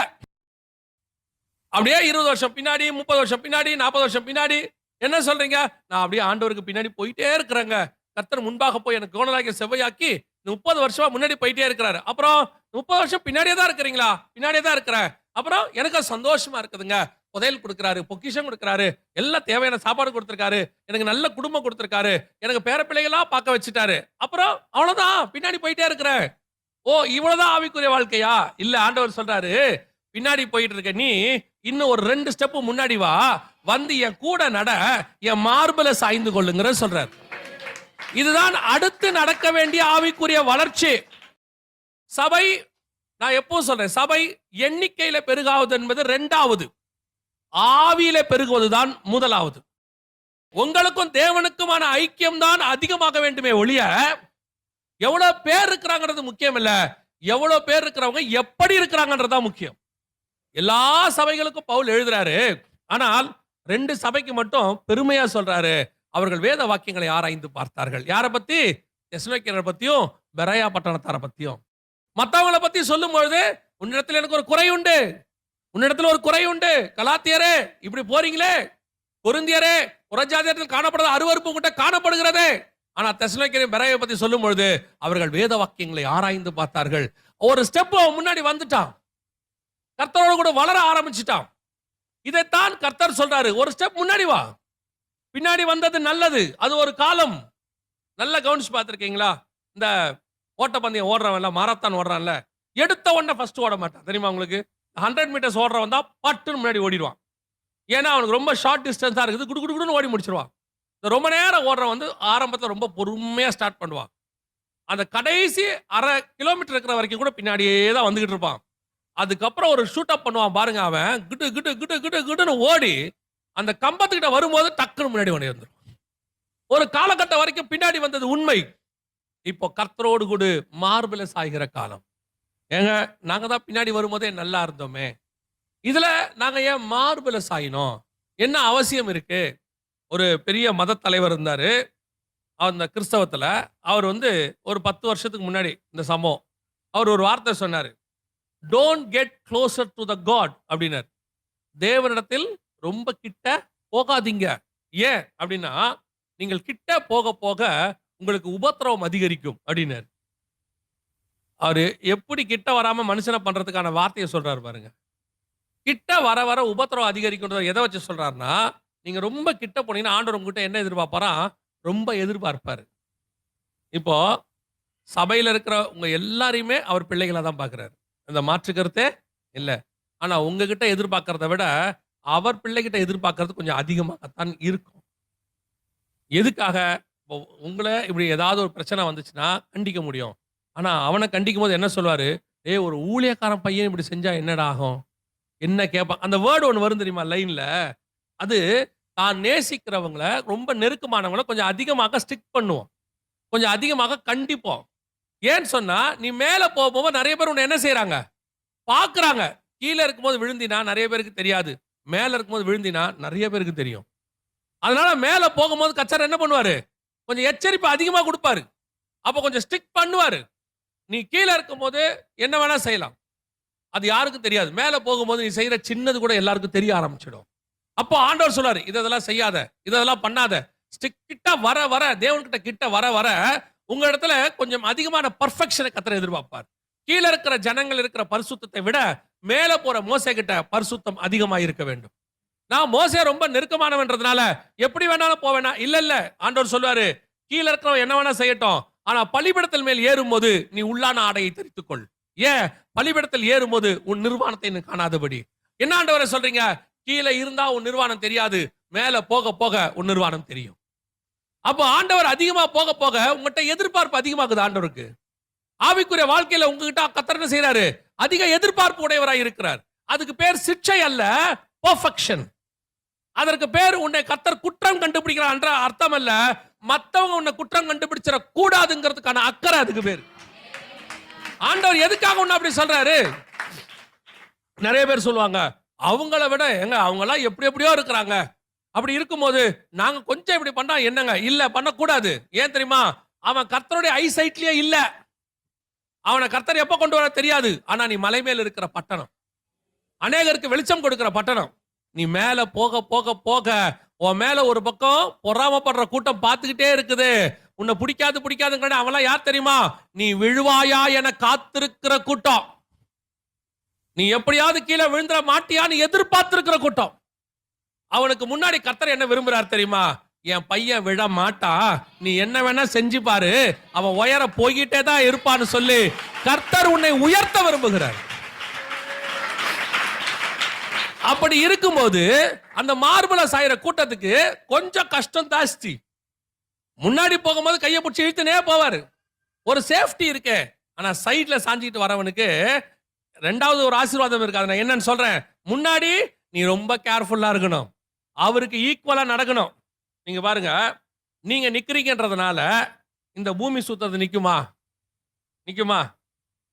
அப்படியே 20 வருஷம் பின்னாடி, 30 வருஷம் பின்னாடி, 40 வருஷம் பின்னாடி என்ன சொல்றீங்க? நான் அப்படியே ஆண்டவருக்கு பின்னாடி போயிட்டே இருக்கிறேங்க. கர்த்தர் முன்பாக போய் எனக்கு கோணலாக்கி செவ்வையாக்கி 30 வருஷமா முன்னாடி போயிட்டே இருக்கிறாரு. அப்புறம் 30 வருஷம் பின்னாடியே தான் இருக்கிறீங்களா? பின்னாடியே தான் இருக்கிறேன். அப்புறம் எனக்கு சந்தோஷமா இருக்குதுங்க. புதையல் கொடுக்கிறாரு, பொக்கிஷம் கொடுக்கிறாரு, எல்லாம் தேவையான சாப்பாடு கொடுத்திருக்காரு, எனக்கு நல்ல குடும்பம் கொடுத்திருக்காரு, எனக்கு பேர பிள்ளைகளா பார்க்க வச்சுட்டாரு. அப்புறம் அவ்வளவுதான், பின்னாடி போயிட்டே இருக்கிறேன். ஓ, இவ்வளவுதான் ஆவிக்குரிய வாழ்க்கையா? இல்ல, ஆண்டவர் சொல்றாரு, பின்னாடி போயிட்டு இருக்க நீ இன்னும் ஒரு 2 ஸ்டெப் முன்னாடி வா, வந்து என் கூட நட, என் மார்பல சாய்ந்து கொள்ளுங்கிற சொல்றாரு. இதுதான் அடுத்து நடக்க வேண்டிய ஆவிக்குரிய வளர்ச்சி. சபை, நான் எப்பவும் சொல்றேன், சபை எண்ணிக்கையில பெருகாவது என்பது 2வது, ஆவியில பெருகுவதுதான் 1வது. உங்களுக்கும் தேவனுக்குமான ஐக்கியம் தான் அதிகமாக வேண்டுமே ஒழிய எவ்வளவு பேர் இருக்கிறாங்கிறது முக்கியம் இல்ல, எவ்வளவு பேர் இருக்கிறவங்க எப்படி இருக்கிறாங்கன்றதுதான் முக்கியம். எல்லா சபைகளுக்கும் பவுல் எழுதுறாரு, ஆனால் 2 சபைக்கு மட்டும் பெருமையா சொல்றாரு, அவர்கள் வேத வாக்கியங்களை ஆராய்ந்து பார்த்தார்கள். யாரை பத்தி? தெசலோனிக்கேயரை பத்தியும் பெராயா பட்டணத்தாரை பத்தியும். மத்தவங்களை பத்தி சொல்லும் பொழுது, உன்னிடத்தில் எனக்கு ஒரு குறை உண்டு, உன்னிடத்தில் ஒரு குறை உண்டு, கலாத்தியரே இப்படி போறீங்களே, கொரிந்தியரே புறஜாதியத்தில் காணப்படாத அருவருப்பு உங்ககிட்ட காணப்படுகிறதே. ஆனா தெசலோனிக்கேயர் பெராயை பத்தி சொல்லும் பொழுது அவர்கள் வேத வாக்கியங்களை ஆராய்ந்து பார்த்தார்கள். ஒரு ஸ்டெப் முன்னாடி வந்துட்டான், கர்த்தரோடு கூட வளர ஆரம்பிச்சுட்டான். இதைத்தான் கர்த்தர் சொல்றாரு, ஒரு ஸ்டெப் முன்னாடி வா. பின்னாடி வந்தது நல்லது, அது ஒரு காலம். நல்ல கவனிச்சு பார்த்திருக்கீங்களா? இந்த ஓட்டப்பந்தயம் ஓடுறவன்ல, மாரத்தான் ஓடுறான்ல, எடுத்த உடனே ஃபர்ஸ்ட் ஓட மாட்டான் தெரியுமா உங்களுக்கு? 100 மீட்டர்ஸ் ஓடுறவன் தான் பட்டுன்னு முன்னாடி ஓடிடுவான். ஏன்னா அவனுக்கு ரொம்ப ஷார்ட் டிஸ்டன்ஸா இருக்குது, குடு குடு குடுன்னு ஓடி முடிச்சிருவான். இந்த ரொம்ப நேரம் ஓடுறவன் வந்து ஆரம்பத்தில் ரொம்ப பொறுமையா ஸ்டார்ட் பண்ணுவான். அந்த கடைசி 1/2 கிலோமீட்டர் இருக்கிற வரைக்கும் கூட பின்னாடியே தான் வந்துகிட்டு இருப்பான். அதுக்கப்புறம் ஒரு ஷூட் அப் பண்ணுவான் பாருங்க, அவன் கிட்டு கிட்டு கிட்டு கிட்டு கிட்டுன்னு ஓடி அந்த கம்பத்துக்கிட்ட வரும்போது டக்குன்னு முன்னாடி ஓடி வந்துடும். ஒரு காலகட்டம் வரைக்கும் பின்னாடி வந்தது உண்மை. இப்போ கர்த்தரோடு கூட மார்பில சாய்கிற காலம். ஏங்க, நாங்க தான் பின்னாடி வரும்போதே நல்லா இருந்தோமே, இதுல நாங்க ஏன் மார்பில சாயினோம்? என்ன அவசியம் இருக்கு? ஒரு பெரிய மத தலைவர் இருந்தாரு அந்த கிறிஸ்தவத்துல. அவர் வந்து ஒரு 10 வருஷத்துக்கு முன்னாடி இந்த சம்பவம், அவர் ஒரு வார்த்தை சொன்னாரு, don't get closer to the God அப்படின்னாரு. தேவனிடத்தில் ரொம்ப கிட்ட போகாதீங்க. ஏன் அப்படின்னா, நீங்கள் கிட்ட போக போக உங்களுக்கு உபத்திரவம் அதிகரிக்கும் அப்படின்னாரு. அவரு எப்படி கிட்ட வராம மனுஷனை பண்றதுக்கான வார்த்தையை சொல்றாரு பாருங்க. கிட்ட வர வர உபத்திரவம் அதிகரிக்கும். எதை வச்சு சொல்றாருன்னா, நீங்க ரொம்ப கிட்ட போனீங்கன்னா ஆண்டவர் உங்ககிட்ட என்ன எதிர்பார்ப்பாரா? ரொம்ப எதிர்பார்ப்பாரு. இப்போ சபையில இருக்கிற உங்க எல்லாரையுமே அவர் பிள்ளைகளா தான் பார்க்கிறாரு, இந்த மாற்று கருத்தே இல்ல. ஆனா உங்ககிட்ட எதிர்பார்க்கறத விட அவர் பிள்ளைகிட்ட எதிர்பார்க்கறது கொஞ்சம் அதிகமாகத்தான் இருக்கும். எதுக்காக? உங்களை இப்படி ஏதாவது ஒரு பிரச்சனை வந்துச்சுன்னா கண்டிக்க முடியும். ஆனா அவனை கண்டிக்கும் போது என்ன சொல்வாரு? ஏய், ஒரு ஊழியக்காரன் பையன் இப்படி செஞ்சா என்னடா ஆகும்? என்ன கேட்பான்? அந்த வேர்டு ஒன்று வரும் தெரியுமா லைன்ல? அது தான் நேசிக்கிறவங்கள, ரொம்ப நெருக்கமானவங்கள கொஞ்சம் அதிகமாக ஸ்டிக் பண்ணுவோம், கொஞ்சம் அதிகமாக கண்டிப்போம். ஏன்னு சொன்னா, நீ மேல போகும்போது நிறைய பேர் உன்னை என்ன செய்யறாங்க? பாக்குறாங்க. கீழே இருக்கும்போது விழுந்தினா நிறைய பேருக்கு தெரியாது, மேல இருக்கும்போது விழுந்தினா நிறைய பேருக்கு தெரியும். அதனால மேல போகும்போது கச்சர் என்ன பண்ணுவாரு? கொஞ்சம் எச்சரிப்பு அதிகமா கொடுப்பாரு, அப்ப கொஞ்சம் ஸ்டிக் பண்ணுவாரு. நீ கீழே இருக்கும்போது என்ன வேணா செய்யலாம், அது யாருக்கும் தெரியாது. மேல போகும்போது நீ செய்யற சின்னது கூட எல்லாருக்கும் தெரிய ஆரம்பிச்சிடும். அப்போ ஆண்டவர் சொல்றாரு, இதெல்லாம் செய்யாத, இதெல்லாம் பண்ணாத. ஸ்டிக் கிட்ட வர வர, தேவன்கிட்ட கிட்ட வர வர உங்க இடத்துல கொஞ்சம் அதிகமான பர்ஃபெக்ஷனை கர்த்தர் எதிர்பார்ப்பார். கீழே இருக்கிற ஜனங்கள் இருக்கிற பரிசுத்தத்தை விட மேல போற மோசே கிட்ட பரிசுத்தம் அதிகமாக இருக்க வேண்டும். நான் மோசே ரொம்ப நெருக்கமானவன்றதுனால எப்படி வேணாலும் போவேனா? இல்ல. ஆண்டவர் சொல்வாரு, கீழ இருக்கிறவன் என்ன வேணா செய்யட்டும். ஆனா பலிபீடத்தின் மேல் ஏறும்போது நீ உள்ளான ஆடையை தரித்துக்கொள். ஏன்? பலிபீடத்தில் ஏறும்போது உன் நிர்வாணத்தை நீ காணாதபடி. என்ன ஆண்டவரே சொல்றீங்க? கீழ இருந்தா உன் நிர்வாணம் தெரியாது. மேல போக போக உன் நிர்வாணம் தெரியும். அப்போ ஆண்டவர் அதிகமா போக போக உங்ககிட்ட எதிர்பார்ப்பு அதிகமாகுது ஆண்டவருக்கு. ஆவிக்குரிய வாழ்க்கையில உங்ககிட்ட கர்த்தர் என்ன செய்றாரு? அதிக எதிர்பார்ப்பு உடையவராய் இருக்கிறார். அதுக்கு பேர் சிட்சை அல்ல, பெர்ஃபெக்ஷன். அதற்கு பேர் உன்னை கர்த்தர் குற்றம் கண்டுபிடிக்கிறார் என்ற அர்த்தம் அல்ல, மத்தவங்க உன்னை குற்றம் கண்டுபிடிச்சிட கூடாதுங்கிறதுக்கான அக்கறை அதுக்கு பேர். ஆண்டவர் எதுக்காக உன்னை அப்படி சொல்றாரு? நிறைய பேர் சொல்லுவாங்க, அவங்கள விட எங்க அவங்க எல்லாம் எப்படி எப்படியோ இருக்கிறாங்க. அப்படி இருக்கும்போது நாங்க கொஞ்சம் இப்படி பண்ணா என்னங்க? இல்ல, பண்ணக்கூடாது. ஏன் தெரியுமா? அவன் கர்த்தருடைய ஐசைட்லயே இல்ல. அவனை கர்த்தர் எப்ப கொண்டு வர தெரியாது. ஆனா நீ மலை மேல் இருக்கிற பட்டணம், அநேகருக்கு வெளிச்சம் கொடுக்கிற பட்டணம். நீ மேல போக போக போக உன் மேல ஒரு பக்கம் பொறாமப்படுற கூட்டம் பார்த்துக்கிட்டே இருக்குது. உன்னை பிடிக்காதுங்கிற அவன்லாம் யார் தெரியுமா? நீ விழுவாயா என காத்திருக்கிற கூட்டம். நீ எப்படியாவது கீழே விழுந்துட மாட்டியான்னு எதிர்பார்த்திருக்கிற கூட்டம். அவனுக்கு முன்னாடி கர்த்தர் என்ன விரும்புறார் தெரியுமா? என் பையன் விழ மாட்டா, நீ என்ன வேணா செஞ்சு பாரு, அவன் உயர போய்கிட்டே தான் இருப்பான்னு சொல்லி கர்த்தர் உன்னை உயர்த்த விரும்புகிறார். அப்படி இருக்கும்போது அந்த மார்பல சாயிற கூட்டத்துக்கு கொஞ்சம் கஷ்டம் ஜாஸ்தி. முன்னாடி போகும்போது கையை பிடிச்சி இழுத்துனே போவாரு. ஒரு சேஃப்டி இருக்கே. ஆனா சைட்ல சாஞ்சிட்டு வரவனுக்கு ரெண்டாவது ஒரு ஆசீர்வாதம் இருக்கு. நான் என்னன்னு சொல்றேன், முன்னாடி நீ ரொம்ப கேர்ஃபுல்லா இருக்கணும், அவருக்கு ஈக்குவலா நடக்கணும். நீங்க பாருங்க, நீங்க நிக்கிறீங்கன்றதுனால இந்த பூமி சுத்தது நிக்குமா? நிக்குமா?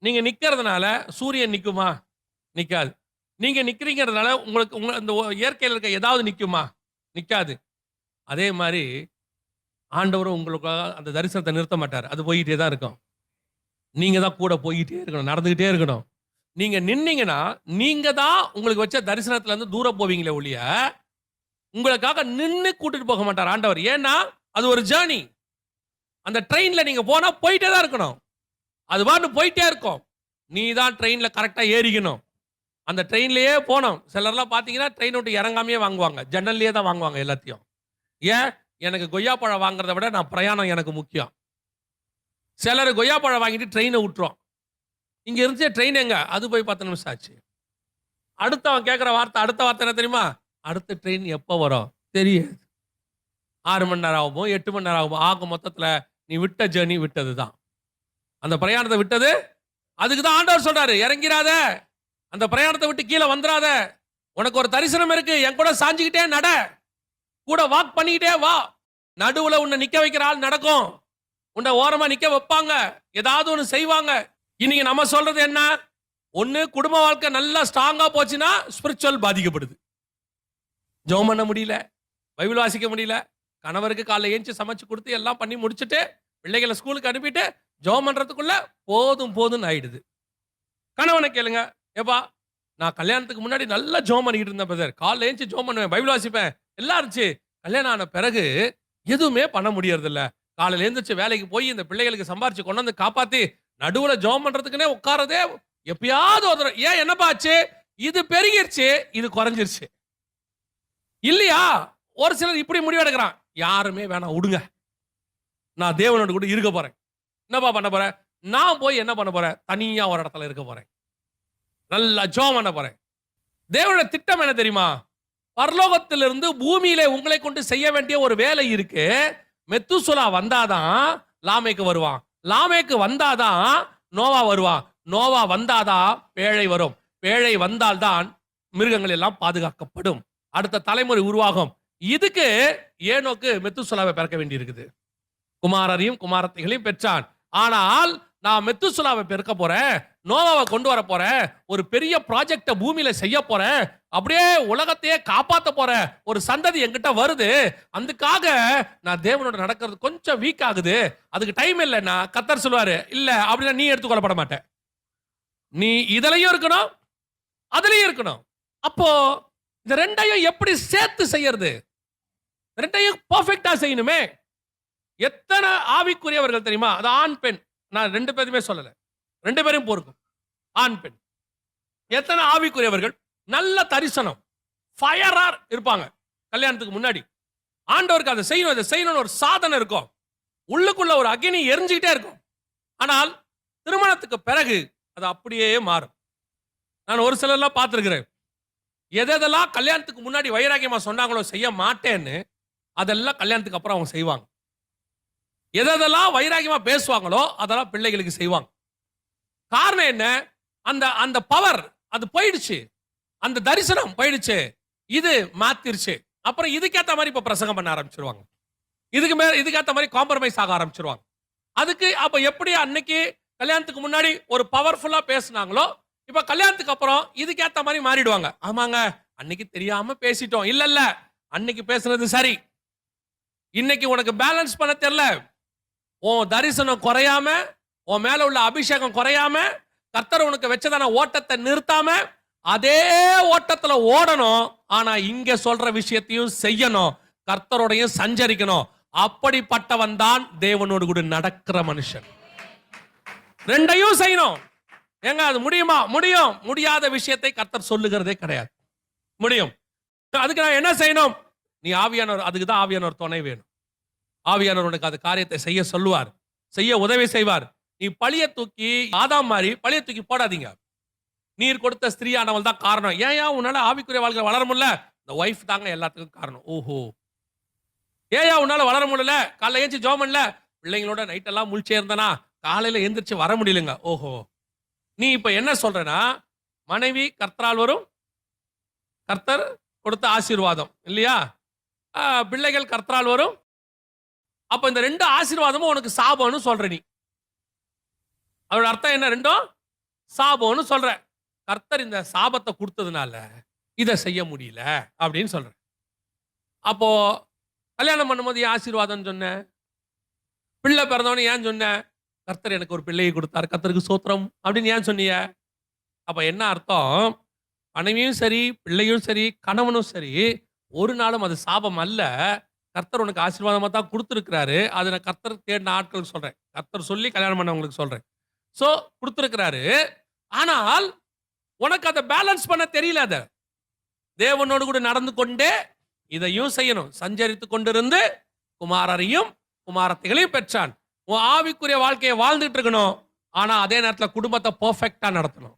நீங்க நிக்கிறதுனால சூரியன் நிக்குமா? நிக்காது. நீங்க நிக்கிறீங்கறதுனால உங்களுக்கு இந்த இயற்கையில் இருக்க ஏதாவது நிக்குமா? நிக்காது. அதே மாதிரி ஆண்டவரும் உங்களுக்காக அந்த தரிசனத்தை நிறுத்த மாட்டார். அது போயிட்டே தான் இருக்கும். நீங்க தான் கூட போயிட்டே இருக்கணும், நடந்துகிட்டே இருக்கணும். நீங்க நின்னீங்கன்னா நீங்க தான் உங்களுக்கு வச்ச தரிசனத்துல இருந்து தூரம் போவீங்களே ஒழிய உங்களுக்காக நின்னு கூட்டிட்டு போக மாட்டார் ஆண்டவர். ஏன்னா அது ஒரு ஜேர்னி. அந்த ட்ரெயின்ல நீங்க போனா போயிட்டே தான் இருக்கணும். அது பாட்டு போயிட்டே இருக்கும். நீ தான் ட்ரெயின்ல கரெக்டா ஏறிக்கணும். அந்த ட்ரெயின்லயே போனோம். சிலர்லாம் பாத்தீங்கன்னா ட்ரெயின் விட்டு இறங்காமையே வாங்குவாங்க, ஜன்னல்லையே தான் வாங்குவாங்க எல்லாத்தையும். ஏன்? எனக்கு கொய்யாப்பழம் வாங்குறத விட நான் பிரயாணம் எனக்கு முக்கியம். சிலர் கொய்யாப்பழம் வாங்கிட்டு ட்ரெயினை விட்டுரும். இங்க இருந்துச்சு ட்ரெயின் எங்க? அது போய் 10 நிமிஷம் ஆச்சு. அடுத்தவன் கேட்கிற அடுத்த வார்த்தை என்ன தெரியுமா? அடுத்த ட்ரெயின் எப்போ வரும் தெரியாது. 6 மணி நேரம் ஆகுமோ 8 மணி நேரம் ஆகுமோ. ஆக மொத்தத்துல நீ விட்ட ஜேர்னி விட்டது தான். அந்த பிரயாணத்தை விட்டது. அதுக்கு தான் ஆண்டவர் சொல்றாரு, இறங்கிறாத, அந்த பிரயாணத்தை விட்டு கீழே வந்துடாத. உனக்கு ஒரு தரிசனம் இருக்கு, என் கூட சாஞ்சிக்கிட்டே நட, கூட வாக் பண்ணிக்கிட்டே வா. நடுவுல உன்னை நிக்க வைக்கிற ஆள் நடக்கும். உன்னை ஓரமா நிக்க வைப்பாங்க, ஏதாவது ஒண்ணு செய்வாங்க. இன்னைக்கு நம்ம சொல்றது என்ன? ஒண்ணு குடும்ப வாழ்க்கை நல்லா ஸ்ட்ராங்கா போச்சுன்னா ஸ்பிரிச்சுவல் பாதிக்கப்படுது. ஜெபம் பண்ண முடியல, பைபிள் வாசிக்க முடியல, கணவருக்கு காலைல ஏஞ்சி சமைச்சு கொடுத்து எல்லாம் பண்ணி முடிச்சுட்டு பிள்ளைகளை ஸ்கூலுக்கு அனுப்பிட்டு ஜெபம் பண்றதுக்குள்ள போதும் ஆயிடுது. கணவனை கேளுங்க, ஏப்பா நான் கல்யாணத்துக்கு முன்னாடி நல்லா ஜெபம் பண்ணிக்கிட்டு இருந்தேன் பிரதர், காலைல ஏஞ்சி ஜெபம் பண்ணுவேன், பைபிள் வாசிப்பேன், எல்லாம் இருந்துச்சு. கல்யாணம் ஆன பிறகு எதுவுமே பண்ண முடியறது இல்ல. காலையில எழுந்திரிச்சு வேலைக்கு போய் இந்த பிள்ளைகளுக்கு சம்பாரிச்சு கொண்டு வந்து காப்பாத்தி நடுவுல ஜெபம் பண்றதுக்குன்னே உட்காரதே எப்பயாவது ஒரு. ஏன்? என்னப்பா ஆச்சு? இது பெருகிருச்சு, இது குறைஞ்சிருச்சு இல்லையா? ஒரு சிலர் இப்படி முடிவெடுக்கிறான், யாருமே வேணாம் விடுங்க, நான் தேவனோடு கூட இருக்க போறேன். என்னப்பா பண்ண போறேன்? நான் போய் என்ன பண்ண போறேன்? தனியா ஒரு இடத்துல இருக்க போறேன், நல்லா ஜெபம் பண்ண போறேன். தேவனோட திட்டம் என்ன தெரியுமா? பரலோகத்திலிருந்து பூமியிலே உங்களை கொண்டு செய்ய வேண்டிய ஒரு வேலை இருக்கு. மெத்துசுலா வந்தாதான் லாமேக்கு வருவான், லாமேக்கு வந்தாதான் நோவா வருவான், நோவா வந்தாதான் பேழை வரும், பேழை வந்தால்தான் மிருகங்கள் எல்லாம் பாதுகாக்கப்படும், அடுத்த தலைமுறை உருவாகும். இதுக்கு ஏனோக்கு மெத்துசுலாவை பிறக்க வேண்டி இருக்குது. குமாரரையும் குமாரத்தைகளையும் பெற்றான். ஆனால் நான் மெத்துசுலாவை பெருக்க போறேன், நோவாவை கொண்டு வர போறேன், ஒரு பெரிய ப்ராஜெக்ட பூமியில செய்ய போறேன், அப்படியே உலகத்தையே காப்பாத்த போறேன், ஒரு சந்ததி என்கிட்ட வருது, அதுக்காக நான் தேவனோட நடக்கிறது கொஞ்சம் வீக் ஆகுது, அதுக்கு டைம் இல்லைன்னா கர்த்தர் சொல்லுவாரு, இல்ல அப்படின்னா நீ எடுத்துக்கொள்ளப்பட மாட்டேன், நீ இதுலயும் இருக்கணும் அதுலயும் இருக்கணும். அப்போ இந்த ரெண்டையும் எப்படி சேர்த்து செய்யறது? ரெண்டையும் பெர்ஃபெக்ட்டா செய்யணுமே. எத்தனை ஆவிக்குரியவர்கள் தெரியுமா? அது ஆண் பெண், நான் 2 பேருமே சொல்லல, 2 பேரும் பொறுக்கும், ஆண் பெண். எத்தனை ஆவிக்குரியவர்கள் நல்ல தரிசனம், ஃபயரா இருப்பாங்க. கல்யாணத்துக்கு முன்னாடி ஆண்டவருக்கு அதை செய்யணும் இதை செய்யணும்னு ஒரு சாதனை இருக்கும். உள்ளுக்குள்ள ஒரு அக்னி எரிஞ்சுக்கிட்டே இருக்கும். ஆனால் திருமணத்துக்கு பிறகு அது அப்படியே மாறும். நான் ஒரு சிலர்லாம் பார்த்துருக்கிறேன். எதெல்லாம் கல்யாணத்துக்கு முன்னாடி வைராக்கியமா சொன்னாங்களோ செய்ய மாட்டேன்னு, அதெல்லாம் கல்யாணத்துக்கு அப்புறம் அவங்க செய்வாங்க. எதெல்லாம் வைராக்கியமா பேசுவாங்களோ அதெல்லாம் பிள்ளைகளுக்கு செய்வாங்க. காரணம் என்ன? அந்த அந்த பவர் அது போயிடுச்சு. அந்த தரிசனம் போயிடுச்சு. இது மாத்திருச்சு. அப்புறம் இதுக்கேத்த மாதிரி இப்ப பிரசங்கம் பண்ண ஆரம்பிச்சிருவாங்க. இதுக்கேத்த மாதிரி காம்ப்ரமைஸ் ஆக ஆரம்பிச்சிருவாங்க. அதுக்கு அப்ப எப்படி அன்னைக்கு கல்யாணத்துக்கு முன்னாடி ஒரு பவர்ஃபுல்லா பேசினாங்களோ, இப்ப கல்யாணத்துக்கு அப்புறம் இதுக்கேத்த மாதிரி மாறிடுவாங்க. ஆமாங்க, அன்னைக்கு தெரியாம பேசிட்டோம். இல்ல அன்னைக்கு பேசுனது சரி. இன்னைக்கு உனக்கு பேலன்ஸ் பண்ண தெரியல. உன் தரிசனம் குறையாம, உன் மேல உள்ள அபிஷேகம் குறையாம, கர்த்தர் உனக்கு வச்சதான ஓட்டத்தை நிறுத்தாம அதே ஓட்டத்துல ஓடணும். ஆனா இங்க சொல்ற விஷயத்தையும் செய்யணும், கர்த்தரோடையும் சஞ்சரிக்கணும். அப்படிப்பட்டவன் தான் தேவனோடு கூட நடக்கிற மனுஷன். ரெண்டையும் செய்யணும். ஏங்க அது முடியுமா? முடியும். முடியாத விஷயத்தை கர்த்தர் சொல்லுகிறதே கிடையாது. முடியும். அதுக்கு நான் என்ன செய்யணும்? நீ ஆவியானவர், அதுக்கு தான் ஆவியானவர் துணை வேணும். ஆவியானவர் உனக்கு அந்த காரியத்தை செய்ய சொல்லுவார், செய்ய உதவி செய்வார். நீ பழிய தூக்கி ஆதாம் மாதிரி பழிய தூக்கி போடாதீங்க. நீர் கொடுத்த ஸ்திரீயானவள் தான் காரணம். ஏன் உன்னால ஆவிக்குரிய வாழ்க்கை வளர முடியல? இந்த ஒய்ஃப் தாங்க எல்லாத்துக்கும் காரணம். ஓஹோ, ஏன் உன்னால வளர முடியல? காலைல ஏஞ்சி ஜெபம் பண்ணல, பிள்ளைங்களோட நைட் எல்லாம் முழிச்சே இருந்தனா காலையில எந்திரிச்சு வர முடியலங்க. ஓஹோ, நீ இப்ப என்ன சொல்றனா, மனைவி கர்த்தரால் வரும், கர்த்தர் கொடுத்த ஆசீர்வாதம் இல்லையா? பிள்ளைகள் கர்த்தரால் வரும். அப்ப இந்த ரெண்டு ஆசீர்வாதமும் உனக்கு சாபம்னு சொல்ற. நீ அதோட அர்த்தம் என்ன? ரெண்டும் சாபம்னு சொல்ற. கர்த்தர் இந்த சாபத்தை கொடுத்ததுனால இதை செய்ய முடியல அப்படின்னு சொல்ற. அப்போ கல்யாணம் பண்ணும்போது ஏன் ஆசீர்வாதம் சொன்ன? பிள்ளை பிறந்தவனே ஏன் சொன்ன? கர்த்தர் எனக்கு ஒரு பிள்ளையை கொடுத்தார், கர்த்தருக்கு சோத்திரம் அப்படின்னு ஏன் சொன்னீங்க? அப்ப என்ன அர்த்தம்? மனைவியும் சரி, பிள்ளையும் சரி, கணவனும் சரி, ஒரு நாளும் அது சாபம் அல்ல. கர்த்தர் உனக்கு ஆசீர்வாதமா தான் கொடுத்துருக்கிறாரு. அதை நான் கர்த்தர் தேடின ஆட்களுக்கு சொல்றேன். கர்த்தர் சொல்லி கல்யாணம் பண்ணவங்களுக்கு சொல்றேன். சோ கொடுத்துருக்கிறாரு. ஆனால் உனக்கு அதை பேலன்ஸ் பண்ண தெரியல. அத தேவனோடு கூட நடந்து கொண்டே இதையும் செய்யணும். சஞ்சரித்து கொண்டிருந்து குமாரரையும் குமாரத்தைகளையும் பெற்றான். உன் ஆவிக்குரிய வாழ்க்கையை வாழ்ந்துட்டு இருக்கணும். ஆனா அதே நேரத்தில் குடும்பத்தை பெர்ஃபெக்ட்டா நடத்தணும்.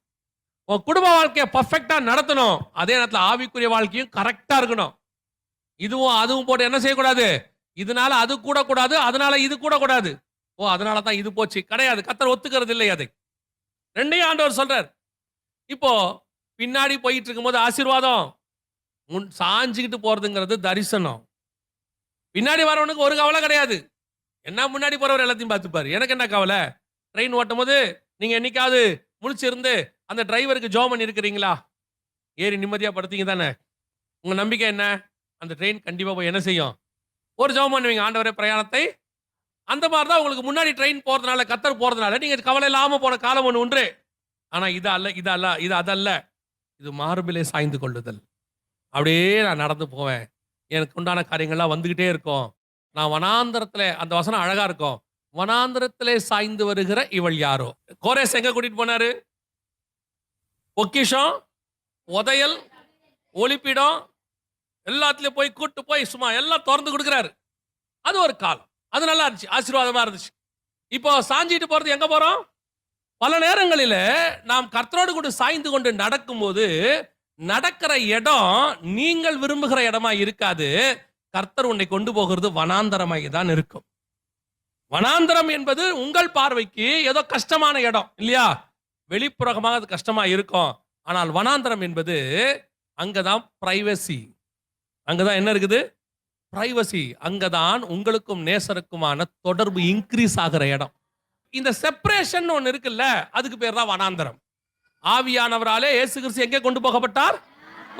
உன் குடும்ப வாழ்க்கையை பெர்ஃபெக்ட்டா நடத்தணும். அதே நேரத்தில் ஆவிக்குரிய வாழ்க்கையும் கரெக்டா இருக்கணும். இதுவும் அதுவும் போட்டு என்ன செய்யக்கூடாது? இதனால அது கூட கூடாது, அதனால இது கூட கூடாது. ஓ, அதனால தான் இது போச்சு கிடையாது. கர்த்தர் ஒத்துக்கிறது இல்லை அதை. ரெண்டையும் ஆண்டவர் சொல்றார். இப்போ பின்னாடி போயிட்டு இருக்கும்போது ஆசீர்வாதம், சாஞ்சிக்கிட்டு போறதுங்கிறது தரிசனம். பின்னாடி வரவனுக்கு ஒரு கவலை கிடையாது. என்ன முன்னாடி போறவர் எல்லாத்தையும் பார்த்துப்பாரு. எனக்கு என்ன கவலை? ட்ரெயின் ஓட்டும் போது நீங்க என்னைக்காவது முழிச்சிருந்து அந்த டிரைவருக்கு ஜெபம் பண்ணி இருக்கிறீங்களா? ஏறி நிம்மதியா படுத்தீங்க தானே? உங்க நம்பிக்கை என்ன? அந்த ட்ரெயின் கண்டிப்பா போய் என்ன செய்யும்? ஒரு ஜெபம் பண்ணுவீங்க, ஆண்டவரே பிரயாணத்தை. அந்த மாதிரி தான் உங்களுக்கு முன்னாடி ட்ரெயின் போறதுனால, கர்த்தர் போறதுனால நீங்க கவலை இல்லாம போன காலம் ஒன்று உண்டு. ஆனா இது அதல்ல. இது மார்பிலே சாய்ந்து கொள்ளுதல். அப்படியே நான் நடந்து போவேன். எனக்கு உண்டான காரியங்கள்லாம் வந்துகிட்டே இருக்கும். நான் வனாந்தரத்துல, அந்த வசனம் அழகா இருக்கும். வனாந்தரத்திலே சாய்ந்து வருகிற இவள் யாரோ. கோரேஸ் எங்க கூட்டிட்டு போனாரு? பொக்கிஷம், உதையல், ஒளிப்பிடம் எல்லாத்துலயும் போய் கூட்டு போய் சும்மா எல்லாம் திறந்து கொடுக்கிறாரு. அது ஒரு காலம். அது நல்லா இருந்துச்சு, ஆசீர்வாதமா இருந்துச்சு. இப்போ சாஞ்சிட்டு போறது எங்க போறோம்? பல நேரங்களில நாம் கர்த்தரோடு கூட சாய்ந்து கொண்டு நடக்கும்போது நடக்கிற இடம் நீங்கள் விரும்புகிற இடமா இருக்காது. கர்த்தர் உன்னை கொண்டு போகிறது வனாந்தரமாய் தான் இருக்கும். வனாந்தரம் என்பது உங்கள் பார்வைக்கு ஏதோ கஷ்டமான இடம் இல்லையா? வெளிப்புறமாக அது கஷ்டமா இருக்கும். ஆனால் வனாந்தரம் என்பது அங்கதான் பிரைவசி. அங்கதான் என்ன இருக்குது? பிரைவசி. அங்கதான் உங்களுக்கும் நேசருக்குமான தொடர்பு இன்க்ரீஸ் ஆகிற இடம். இந்த செப்பரேஷன் ஒன்னு இருக்குல்ல, அதுக்கு பேர் தான் வனாந்தரம். ஆவியானவராலே இயேசு கிறிஸ்து எங்கே கொண்டு போகப்பட்டார்?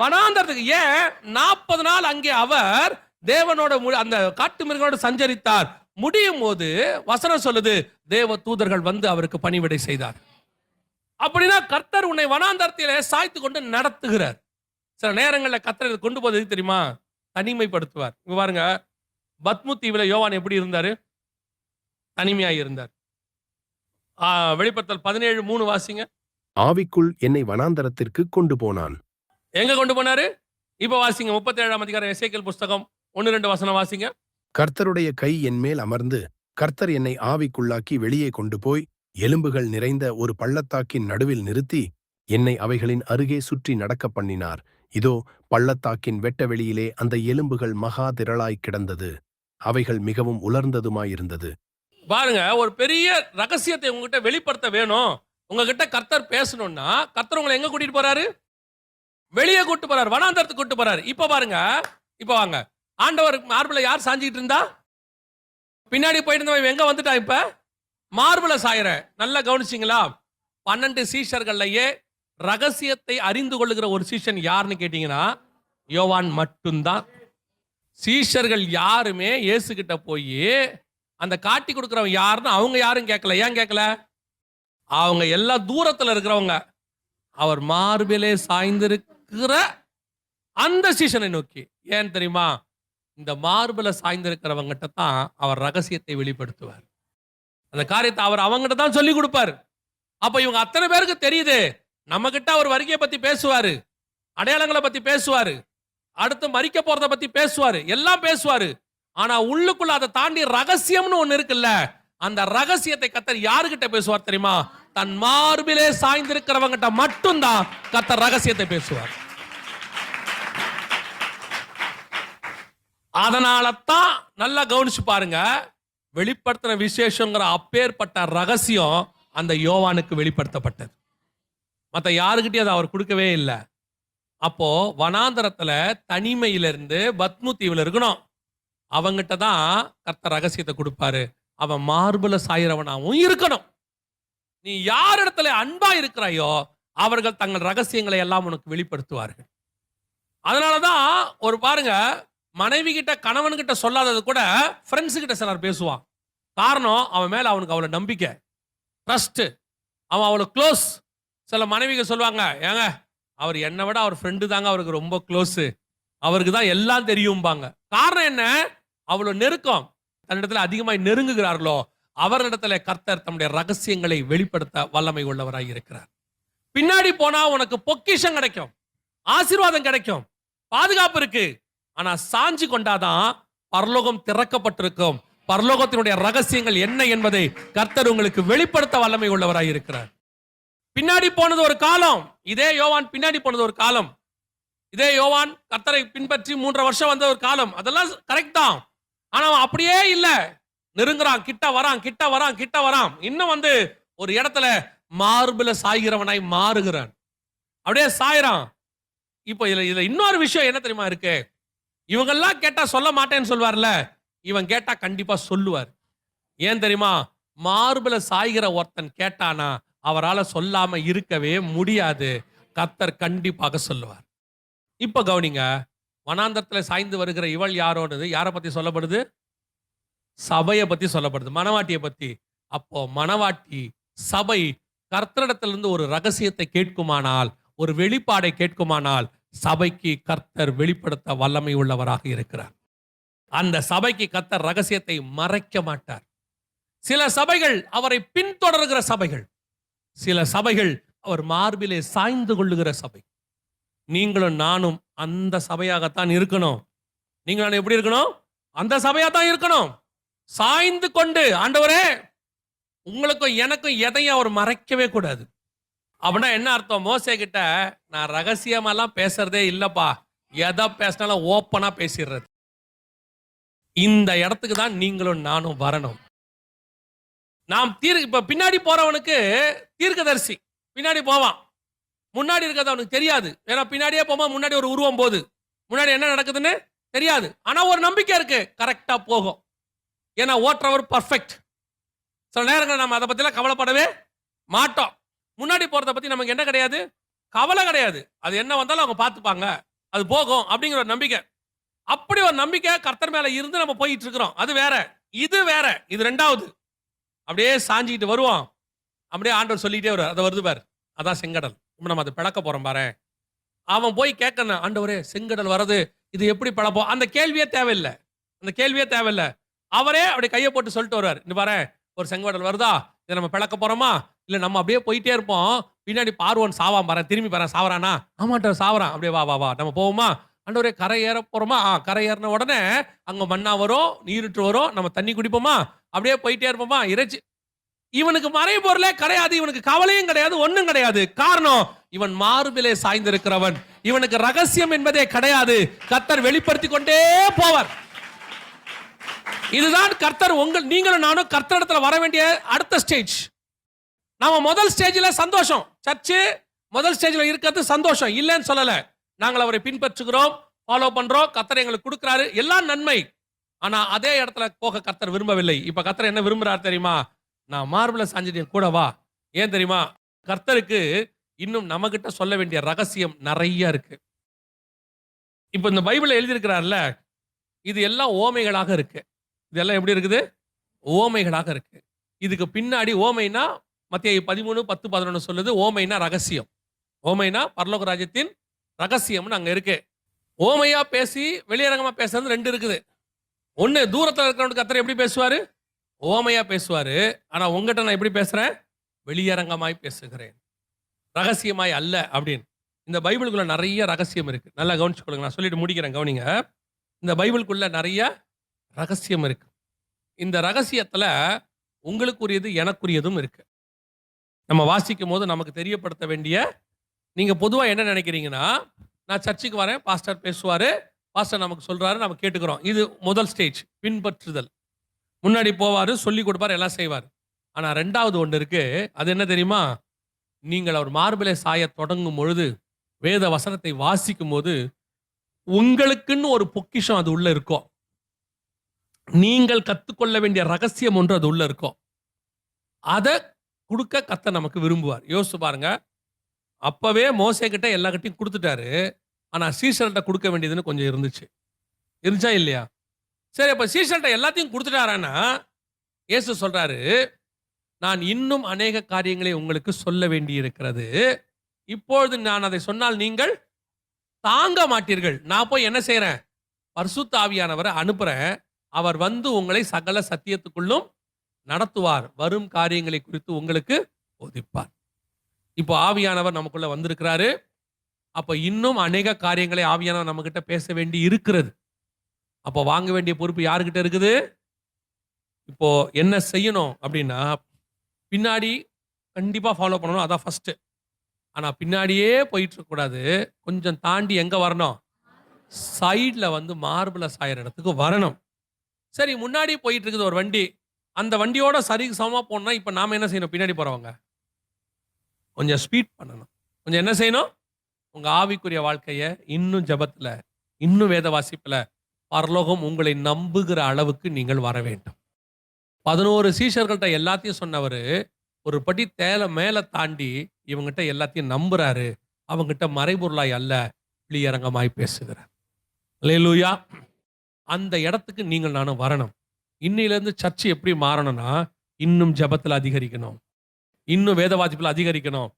வனாந்தரத்துக்கு. ஏன்? 40 நாள் அங்கே அவர் தேவனோட அந்த காட்டு மிருகங்களோடு சஞ்சரித்தார். முடியும் போது வசனம் சொல்லுது, தேவ தூதர்கள் வந்து அவருக்கு பணிவிடை செய்தார். அப்படின்னா கர்த்தர் உன்னை வனாந்தரத்திலே சாய்த்து கொண்டு நடத்துகிறார். சில நேரங்களில் கர்த்தர் கொண்டு போவது தெரியுமா? தனிமைப்படுத்துவார். இங்க பாருங்க, பத்மு தீவுல யோவான் எப்படி இருந்தாரு? தனிமையாய் இருந்தார். வெளிப்படுத்தல் 17:3 வாசிங்க. ஆவிக்குள் என்னை வனாந்தரத்திற்கு கொண்டு போனான். எங்க கொண்டு போனாரு? இப்ப வாசிங்க 37ஆம் அதிகாரம் எசேக்கியேல் புஸ்தகம் 1-2 வசனம் வாசிங்க. கர்த்தருடைய கை என்மேல் அமர்ந்து கர்த்தர் என்னை ஆவிக்குள்ளாக்கி வெளியே கொண்டு போய் எலும்புகள் நிறைந்த ஒரு பள்ளத்தாக்கின் நடுவில் நிறுத்தி என்னை அவைகளின் அருகே சுற்றி நடக்க பண்ணினார். இதோ பள்ளத்தாக்கின் வெட்ட வெளியிலே அந்த எலும்புகள் மகா திரளாய் கிடந்தது. அவைகள் மிகவும் உலர்ந்ததுமாயிருந்தது. பாருங்க, ஒரு பெரிய ரகசியத்தை உங்ககிட்ட வெளிப்படுத்த வேணும். உங்ககிட்ட கர்த்தர் பேசணும்னா கர்த்தர் உங்களை எங்க கூட்டிட்டு போறாரு? வெளியே கூட்டு போறாரு, வனாந்தரத்துக்கு கூட்டு போறாரு. இப்ப பாருங்க, இப்ப வாங்க. ஆண்டவர் மார்பிள யார் சாஞ்சிட்டு இருந்தா? பின்னாடி போயிட்டு இருந்தவன் எங்க வந்துட்டா? இப்ப மார்பிள சாயற. நல்லா கவனிச்சிங்களா? 12 சீஷர்கள்லயே ரகசியத்தை அறிந்து கொள்ளுகிற ஒரு சீஷன் யாருன்னு கேட்டீங்கன்னா யோவான் மட்டும்தான். சீஷர்கள் யாருமே இயேசு கிட்ட போய் அந்த காட்டி கொடுக்கிறவன் யாருன்னு அவங்க யாரும் கேட்கல. ஏன் கேட்கல? அவங்க எல்லா தூரத்துல இருக்கிறவங்க அவர் மார்பிலே சாய்ந்திருக்கிற அந்த சீஷனை நோக்கி. ஏன் தெரியுமா? இந்த மார்பில சாய்ந்திருக்கிறவங்கிட்ட தான் அவர் ரகசியத்தை வெளிப்படுத்துவார். அந்த காரியத்தை அவர் அவங்ககிட்ட தான் சொல்லி கொடுப்பார். அப்ப இவங்க அத்தனை பேருக்கு தெரியுது, நம்ம கிட்ட அவர் வருகையை பத்தி பேசுவாரு, அடையாளங்களை பத்தி பேசுவாரு, அடுத்து மரிக்க போறத பத்தி பேசுவாரு, எல்லாம் பேசுவாரு. ஆனா உள்ளுக்குள்ள அதை தாண்டி ரகசியம்னு ஒண்ணு இருக்குல்ல, அந்த ரகசியத்தை கர்த்தர் யாருகிட்ட பேசுவார் தெரியுமா? தன் மார்பிலே சாய்ந்திருக்கிறவங்கிட்ட மட்டும்தான் கர்த்தர் ரகசியத்தை பேசுவார். அதனால தான் நல்லா கவனிச்சு பாருங்க, வெளிப்படுத்தின விசேஷங்கிற அப்பேற்பட்ட ரகசியம் அந்த யோவானுக்கு வெளிப்படுத்தப்பட்டது. மற்ற யாருக்கிட்டையும் அதை அவர் கொடுக்கவே இல்லை. அப்போ வனாந்தரத்துல தனிமையிலிருந்து பத்மு தீவுல இருக்கணும், அவங்கிட்ட தான் கர்த்தர் ரகசியத்தை கொடுப்பாரு. அவன் மார்புல சாயிரவனாவும் இருக்கணும். நீ யார் இடத்துல அன்பா இருக்கிறாயோ அவர்கள் தங்கள் ரகசியங்களை எல்லாம் உனக்கு வெளிப்படுத்துவார்கள். அதனாலதான் ஒரு பாருங்க, மனைவி கிட்ட கணவன் கிட்ட சொல்லாதது கூட ஃப்ரெண்ட்ஸ் கிட்ட சிலர் பேசுவான். காரணம், அவன் மேல அவனுக்கு அவ்வளவு நம்பிக்கை, ட்ரஸ்ட், அவன் அவ்வளவு க்ளோஸ். சில மனைவிகள் சொல்லுவாங்க, ஏங்க அவர் என்னை விட அவர் ஃப்ரெண்டு தாங்க அவருக்கு ரொம்ப க்ளோஸ், அவருக்கு தான் எல்லாம் தெரியும்பாங்க. காரணம் என்ன? அவ்வளவு நெருக்கம். தன்னிடத்துல அதிகமாய் நெருங்குகிறார்களோ அவரிடத்துல கர்த்தர் தம்முடைய ரகசியங்களை வெளிப்படுத்த வல்லமை உள்ளவராய் இருக்கிறார். பின்னாடி போனா உனக்கு பொக்கிஷம் கிடைக்கும், ஆசீர்வாதம் கிடைக்கும், பாதுகாப்பு இருக்கு. ஆனா சாஞ்சி கொண்டாதான் பரலோகம் திறக்கப்பட்டிருக்கும். பரலோகத்தினுடைய ரகசியங்கள் என்ன என்பதை கர்த்தர் உங்களுக்கு வெளிப்படுத்த வல்லமை உள்ளவராய் இருக்கிறார். பின்னாடி போனது ஒரு காலம், இதே யோவான் பின்னாடி போனது ஒரு காலம், இதே யோவான் கர்த்தரை பின்பற்றி 3 வருஷம் வந்த ஒரு காலம், அதெல்லாம் கரெக்ட் தான். ஆனா அவன் அப்படியே இல்ல, நெருங்குறான், கிட்ட வரான், கிட்ட வரான், கிட்ட வரான். இன்னும் வந்து ஒரு இடத்துல மார்பில சாய்கிறவனாய் மாறுகிறான், அப்படியே சாயிறான். இப்போ இதுல இன்னொரு விஷயம் என்ன தெரியுமா இருக்கு? இவங்கெல்லாம் கேட்டா சொல்ல மாட்டேன்னு சொல்வார்ல, இவன் கேட்டா கண்டிப்பா சொல்லுவார். ஏன் தெரியுமா? மார்பில சாய்கிற ஒருத்தன் கேட்டானா அவரால சொல்லாம இருக்கவே முடியாது. கர்த்தர் கண்டிப்பாக சொல்லுவார். இப்ப கவனிங்க, வனாந்தரத்துல சாய்ந்து வருகிற இவள் யாரோனது யாரை பத்தி சொல்லப்படுது? சபையை பத்தி சொல்லப்படுது, மணவாட்டியை பத்தி. அப்போ மணவாட்டி சபை கர்த்தரிடத்திலிருந்து ஒரு ரகசியத்தை கேட்குமானால், ஒரு வெளிப்பாடை கேட்குமானால், சபைக்கு கர்த்தர் வெளிப்படுத்த வல்லமை உள்ளவராக இருக்கிறார். அந்த சபைக்கு கர்த்தர் ரகசியத்தை மறைக்க மாட்டார். சில சபைகள் அவரை பின்தொடர்கிற சபைகள், சில சபைகள் அவர் மார்பிலே சாய்ந்து கொள்ளுகிற சபை. நீங்களும் நானும் அந்த சபையாகத்தான் இருக்கணும். நீங்க நான் எப்படி இருக்கணும்? அந்த சபையாத்தான் இருக்கணும். சாய்ந்து கொண்டு, ஆண்டவரே உங்களுக்கும் எனக்கும் எதையும் அவர் மறைக்கவே கூடாது. அப்படின்னா என்ன அர்த்தம்? மோசே கிட்ட நான் ரகசியமெல்லாம் பேசுறதே இல்லப்பா, எதை பேசினாலும் ஓப்பனா பேசிடுறது. இந்த இடத்துக்கு தான் நீங்களும் நானும் வரணும். நாம் இப்ப பின்னாடி போறவனுக்கு தீர்க்கதரிசி பின்னாடி போவான், முன்னாடி இருக்கிறது அவனுக்கு தெரியாது. ஏன்னா பின்னாடியே போகும்போது முன்னாடி ஒரு உருவம் போகுது, முன்னாடி என்ன நடக்குதுன்னு தெரியாது. ஆனா ஒரு நம்பிக்கை இருக்கு, கரெக்டா போகும். ஏன்னா ஓட்டுறவர் பர்ஃபெக்ட். சில நேரங்கள் நம்ம அதை பத்திலாம் கவலைப்படவே மாட்டோம். முன்னாடி போறதை பத்தி நமக்கு என்ன கிடையாது, கவலை கிடையாது. அது என்ன வந்தாலும் அவங்க பார்த்துப்பாங்க, அது போகும் அப்படிங்கிற ஒரு நம்பிக்கை. அப்படி ஒரு நம்பிக்கை கர்த்தர் மேல இருந்து நம்ம போயிட்டு இருக்கிறோம். அது வேற, இது வேற. இது ரெண்டாவது. அப்படியே சாஞ்சிட்டு வருவோம், அப்படியே ஆண்டவர் சொல்லிட்டே வருவார், அதை வருது பார், அதான் செங்கடல். இப்ப நம்ம அதை பிளக்க போறோம் பாரு. அவன் போய் கேட்கணும், ஆண்டவரே செங்கடல் வரது, இது எப்படி பிளப்போம்? அந்த கேள்வியே தேவையில்லை, அந்த கேள்வியே தேவையில்லை. அவரே அப்படி கையை போட்டு சொல்லிட்டு வருவார், இந்த பாரு ஒரு செங்கடல் வருதா, இதை நம்ம பிளக்க போறோமா, இல்ல நம்ம அப்படியே போயிட்டே இருப்போம், பின்னாடி பார்வோன் சாவான் பாரு, திரும்பி பாரு சாவறானா, ஆமாட்ட சாவறான், அப்படியே வா வா வா நம்ம போவோமா, ஆண்டவரே கரை ஏற போறோமா, கரை ஏறின உடனே அங்க மண்ணா வரும், நீருற்று வரும், நம்ம தண்ணி குடிப்போமா, அப்படியே போயிட்டே இருப்போமா, இறைச்சி. இவனுக்கு மறை பொருளே கிடையாது, இவனுக்கு கவலையும் கிடையாது, ஒண்ணும் கிடையாது. காரணம், இவன் மார்பிலே சாய்ந்திருக்கிறவன். இவனுக்கு ரகசியம் என்பதே கிடையாது. கர்த்தர் வெளிப்படுத்தி கொண்டே போவார். இதுதான் கர்த்தர் நீங்களும் நானும் கர்த்தரிடத்துல வர வேண்டிய அடுத்த ஸ்டேஜ். நாம முதல் ஸ்டேஜ்ல சந்தோஷம், சர்ச்சு முதல் ஸ்டேஜ்ல இருக்கிறது சந்தோஷம், இல்லைன்னு சொல்லல. நாங்கள் அவரை பின்பற்றுகிறோம், ஃபாலோ பண்றோம், கர்த்தர் எங்களுக்கு கொடுக்கிறாரு, எல்லாம் நன்மை. ஆனா அதே இடத்துல போக கர்த்தர் விரும்பவில்லை. இப்ப கர்த்தர் என்ன விரும்புறாரு தெரியுமா? நான் மார்பிள சாஞ்சிட்டேன், கூட வா. ஏன் தெரியுமா? கர்த்தருக்கு இன்னும் நம்ம கிட்ட சொல்ல வேண்டிய ரகசியம் நிறைய இருக்கு. இப்ப இந்த பைபிள்ல எழுதியிருக்கிறார்ல, இது எல்லாம் ஓமைகளாக இருக்கு. இதெல்லாம் எப்படி இருக்குது? ஓமைகளாக இருக்கு. இதுக்கு பின்னாடி ஓமைனா மத்தேயு 13:10-11 சொல்லுது. ஓமைனா ரகசியம். ஓமைனா பரலோக ராஜ்யத்தின் ரகசியம்னு அங்க இருக்கு. ஓமையா பேசி வெளியரங்கமா பேசுறது ரெண்டு இருக்குது. ஒண்ணு, தூரத்துல இருக்கிறவனுக்கு கர்த்தர் எப்படி பேசுவாரு? ஓமையா பேசுவாரு. ஆனா உங்ககிட்ட நான் எப்படி பேசுறேன்? வெளியரங்கமாய் பேசுகிறேன், ரகசியமாய் அல்ல அப்படின்னு. இந்த பைபிளுக்குள்ள நிறைய ரகசியம் இருக்கு. நல்லா கவனிச்சுக்கொள்ளுங்க. நான் சொல்லிட்டு முடிக்கிறேன், கவனிங்க. இந்த பைபிளுக்குள்ள நிறைய ரகசியம் இருக்கு. இந்த ரகசியத்துல உங்களுக்குரியது எனக்குரியதும் இருக்கு. நம்ம வாசிக்கும் போது நமக்கு தெரியப்படுத்த வேண்டிய, நீங்க பொதுவா என்ன நினைக்கிறீங்கன்னா, நான் சர்ச்சுக்கு வரேன், பாஸ்டர் பேசுவாரு, பாஸ்டர் நமக்கு சொல்றாரு, நம்ம கேட்டுக்கிறோம். இது முதல் ஸ்டேஜ், பின்பற்றுதல். முன்னாடி போவாரு, சொல்லி கொடுப்பாரு, எல்லாம் செய்வார். ஆனா ரெண்டாவது ஒன்று இருக்கு. அது என்ன தெரியுமா? நீங்கள் அவர் மார்பிலே சாய தொடங்கும் பொழுது, வேத வசனத்தை வாசிக்கும் போது, உங்களுக்குன்னு ஒரு பொக்கிஷம் அது உள்ள இருக்கும். நீங்கள் கத்துக்கொள்ள வேண்டிய ரகசியம் ஒன்று அது உள்ள இருக்கும். அதை கொடுக்க கர்த்தர் நமக்கு விரும்புவார். யோசிச்சு பாருங்க. அப்பவே மோசே கிட்ட எல்லா கிட்டையும் கொடுத்துட்டாரு. ஆனா சீஷர்கிட்ட கொடுக்க வேண்டியதுன்னு கொஞ்சம் இருந்துச்சு. இருந்துச்சா இல்லையா? சரி, அப்ப சீஷர்கிட்ட எல்லாத்தையும் கொடுத்துட்டாரான்னா, இயேசு சொல்றாரு, நான் இன்னும் அநேக காரியங்களை உங்களுக்கு சொல்ல வேண்டி இருக்கிறது. இப்பொழுது நான் அதை சொன்னால் நீங்கள் தாங்க மாட்டீர்கள். நான் போய் என்ன செய்யறேன்? பரிசுத்த ஆவியானவரை அனுப்புறேன். அவர் வந்து உங்களை சகல சத்தியத்துக்குள்ளும் நடத்துவார். வரும் காரியங்களை குறித்து உங்களுக்கு போதிப்பார். இப்போ ஆவியானவர் நமக்குள்ள வந்திருக்கிறாரு. அப்ப இன்னும் அநேக காரியங்களை ஆவியானவர் நம்ம கிட்ட பேச வேண்டி இருக்கிறது. அப்போ வாங்க வேண்டிய பொறுப்பு யாருக்கிட்ட இருக்குது? இப்போ என்ன செய்யணும் அப்படின்னா, பின்னாடி கண்டிப்பா ஃபாலோ பண்ணணும், அதான் ஃபர்ஸ்ட். ஆனா பின்னாடியே போயிட்டு இருக்க கூடாது. கொஞ்சம் தாண்டி எங்க வரணும்? சைட்ல வந்து மார்பிள சாயிற இடத்துக்கு வரணும். சரி, முன்னாடி போயிட்டு இருக்குது ஒரு வண்டி. அந்த வண்டியோட சரிக்கு சமமா போனா இப்ப நாம என்ன செய்யணும்? பின்னாடி போறவங்க கொஞ்சம் ஸ்பீட் பண்ணணும். கொஞ்சம் என்ன செய்யணும்? உங்க ஆவிக்குரிய வாழ்க்கைய இன்னும் ஜெபத்துல, இன்னும் வேத வாசிப்புல, பரலோகம் உங்களை நம்புகிற அளவுக்கு நீங்கள் வர வேண்டும். 11 சீஷர்கள்ட்ட எல்லாத்தையும் சொன்னவரு ஒரு படி மேல தாண்டி இவங்கிட்ட எல்லாத்தையும் நம்புறாரு. அவங்கிட்ட மறைபொருளாய் அல்ல, வெளியரங்கமாய் பேசுகிறார். அல்லேலூயா. அந்த இடத்துக்கு நீங்கள் நானும் வரணும். இன்னையிலிருந்து சர்ச்சு எப்படி மாறணும்னா, இன்னும் ஜெபத்துல அதிகரிக்கணும், இன்னும் வேத வாசிப்புல அதிகரிக்கணும்.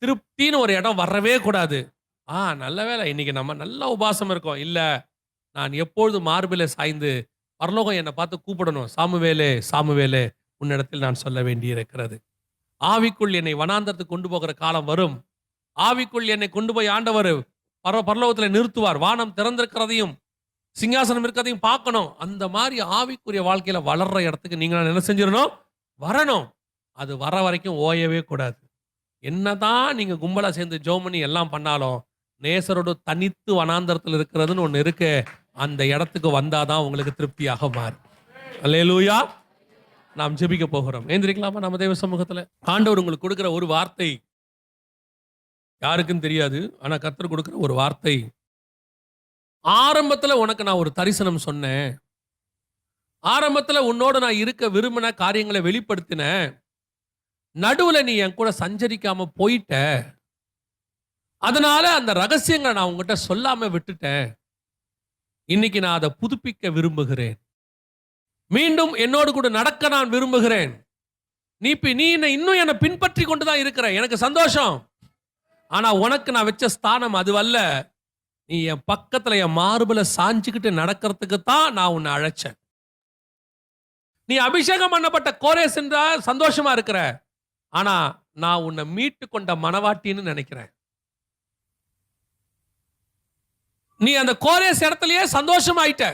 திருப்தின்னு ஒரு இடம் வரவே கூடாது. நல்ல வேளை இன்னைக்கு நம்ம நல்ல உபாசம் இருக்கோம். இல்ல, நான் எப்பொழுது மார்பிலே சாய்ந்து பரலோகம் என்னை பார்த்து கூப்பிடணும், சாமுவேலே சாமுவேலே உன்னிடத்தில் நான் சொல்ல வேண்டி இருக்கிறது. ஆவிக்குள் என்னை வனாந்தரத்துக்கு கொண்டு போகிற காலம் வரும். ஆவிக்குள் என்னை கொண்டு போய் ஆண்டவர் பரலோகத்தில் நிறுத்துவார். வானம் திறந்திருக்கிறதையும் சிங்காசனம் இருக்கிறதையும் பார்க்கணும். அந்த மாதிரி ஆவிக்குரிய வாழ்க்கையில வளர்ற இடத்துக்கு நீங்க என்ன செஞ்சிடணும்? வரணும். அது வர வரைக்கும் ஓயவே கூடாது. என்னதான் நீங்க கும்பலா சேர்ந்து ஜெபம் பண்ணி எல்லாம் பண்ணாலும், நேசரோடு தனித்து வனாந்தரத்தில் இருக்கிறதுன்னு ஒண்ணு இருக்கு. அந்த இடத்துக்கு வந்தாதான் உங்களுக்கு திருப்தியாக மாறும். அல்லேலூயா. நாம் ஜெபிக்க போகிறோம். ஏந்திரிக்கலாமா நம்ம தேவ சமூகத்துல? ஆண்டவர் உங்களுக்கு கொடுக்கிற ஒரு வார்த்தை யாருக்கும் தெரியாது. ஆனா கர்த்தர் கொடுக்கிற ஒரு வார்த்தை. ஆரம்பத்துல உனக்கு நான் ஒரு தரிசனம் சொன்னேன். ஆரம்பத்துல உன்னோட நான் இருக்க விரும்பின காரியங்களை வெளிப்படுத்தினேன். நடுவுல நீ என் கூட சஞ்சரிக்காம போயிட்ட. அதனால அந்த ரகசியங்களை நான் உங்ககிட்ட சொல்லாம விட்டுட்டேன். இன்னைக்கு நான் அதை புதுப்பிக்க விரும்புகிறேன். மீண்டும் என்னோடு கூட நடக்க நான் விரும்புகிறேன். நீ இன்னும் என்னை பின்பற்றி கொண்டுதான் இருக்கிற. எனக்கு சந்தோஷம். ஆனா உனக்கு நான் வச்ச ஸ்தானம் அதுவல்ல. நீ என் பக்கத்துல என் மார்புல சாஞ்சுக்கிட்டு நடக்கிறதுக்கு தான் நான் உன்னை அழைச்சேன். நீ அபிஷேகம் பண்ணப்பட்ட கோரேஸ் என்றா சந்தோஷமா இருக்கிற. ஆனா நான் உன்னை மீட்டு கொண்ட மனவாட்டின்னு நினைக்கிறேன். நீ அந்த கோரேஸ் இடத்துலயே சந்தோஷமாயிட்ட,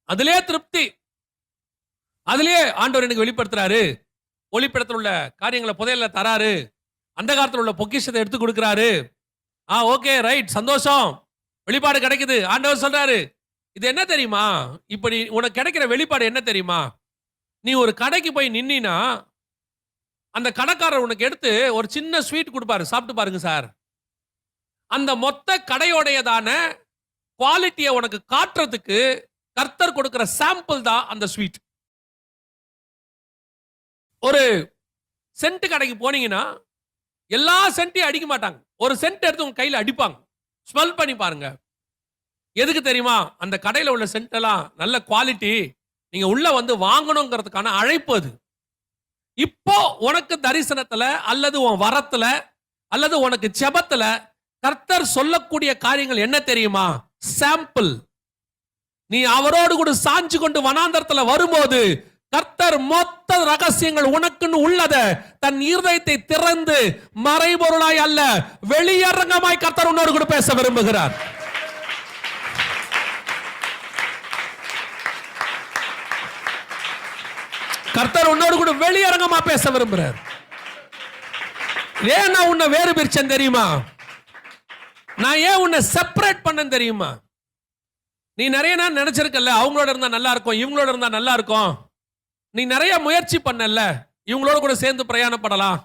அதிலே திருப்தி, அதிலே ஆண்டவர் எனக்கு வெளிப்படுத்துறாரு, ஒளிப்படத்தில் உள்ள காரியங்களை புதையல்ல தராரு, அந்த காலத்தில் உள்ள பொக்கிஷத்தை எடுத்து கொடுக்கிறாரு. ஓகே ரைட், சந்தோஷம், வெளிப்பாடு கிடைக்குது. ஆண்டவர் சொல்றாரு, இது என்ன தெரியுமா, இப்படி உனக்கு கிடைக்கிற வெளிப்பாடு என்ன தெரியுமா, நீ ஒரு கடைக்கு போய் நின்னா அந்த கடைக்காரர் உனக்கு எடுத்து ஒரு சின்ன ஸ்வீட் கொடுப்பாரு, சாப்பிட்டு பாருங்க சார். அந்த மொத்த கடையோடையதான குவாலிட்டியை உனக்கு காட்டுறதுக்கு கர்த்தர் கொடுக்கிற சாம்பிள் தான் அந்த ஸ்வீட். ஒரு சென்ட் கடைக்கு போனீங்கன்னா எல்லா சென்ட்டையும் அடிக்க மாட்டாங்க, ஒரு சென்ட் எடுத்து உங்க கையில அடிப்பாங்க, ஸ்மெல் பண்ணி பாருங்க. எதுக்கு தெரியுமா, அந்த கடையில உள்ள சென்ட் எல்லாம் நல்ல குவாலிட்டி, நீங்க உள்ள வந்து வாங்கணுங்கிறதுக்கான அழைப்பு அது. இப்போ உனக்கு தரிசனத்துல அல்லது உன் வரத்துல அல்லது உனக்கு ஜெபத்துல கர்த்தர் சொல்லக்கூடிய காரியங்கள் என்ன தெரியுமா, சாம்பிள். நீ அவரோடு கூட சாஞ்சு கொண்டு வனாந்தரத்துல வரும்போது கர்த்தர் மொத்த ரகசியங்கள் உனக்குன்னு உள்ளத தன் இருதயத்தை திறந்து மறைபொருளாய் அல்ல வெளியரங்கமாய் கர்த்தர் உன்னோடு கூட பேச விரும்புகிறார். கர்த்தர் உன்னோடு கூட வெளியரங்கமா பேச விரும்புறார். ஏன் நான் உன்னை வேறு பிரிச்சேன் தெரியுமா, நான் ஏன் உன்னை செப்பரேட் பண்ணேன் தெரியுமா. நீ நிறைய நாள் நினைச்சிருக்கல, அவங்களோட இருந்தா நல்லா இருக்கும், இவங்களோட இருந்தா நல்லா இருக்கும். நீ நிறைய முயற்சி பண்ணல, இவங்களோட கூட சேர்ந்து பிரயாணப்படலாம்,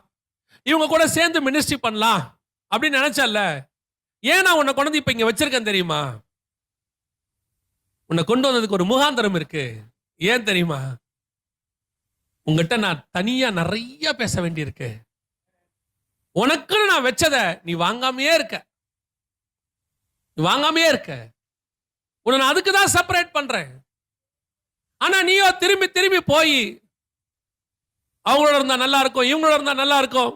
இவங்க கூட சேர்ந்து மினிஸ்ட்ரி பண்ணலாம் அப்படின்னு நினைச்சல. ஏன் நான் உன்னை கொண்டு வந்து இப்ப இங்க வச்சிருக்கேன் தெரியுமா, உன்னை கொண்டு வந்ததுக்கு ஒரு முகாந்தரம் இருக்கு. ஏன் தெரியுமா, உங்ககிட்ட நான் தனியா நிறைய பேச வேண்டியிருக்கு. உனக்குன்னு நான் வச்சத நீ வாங்காமையே இருக்க, உன்னை நான் அதுக்கு தான் செப்பரேட் பண்றேன். ஆனா நீயோ திரும்பி திரும்பி போய் அவங்களோட இருந்தா நல்லா இருக்கும், இவங்களோட இருந்தா நல்லா இருக்கும்.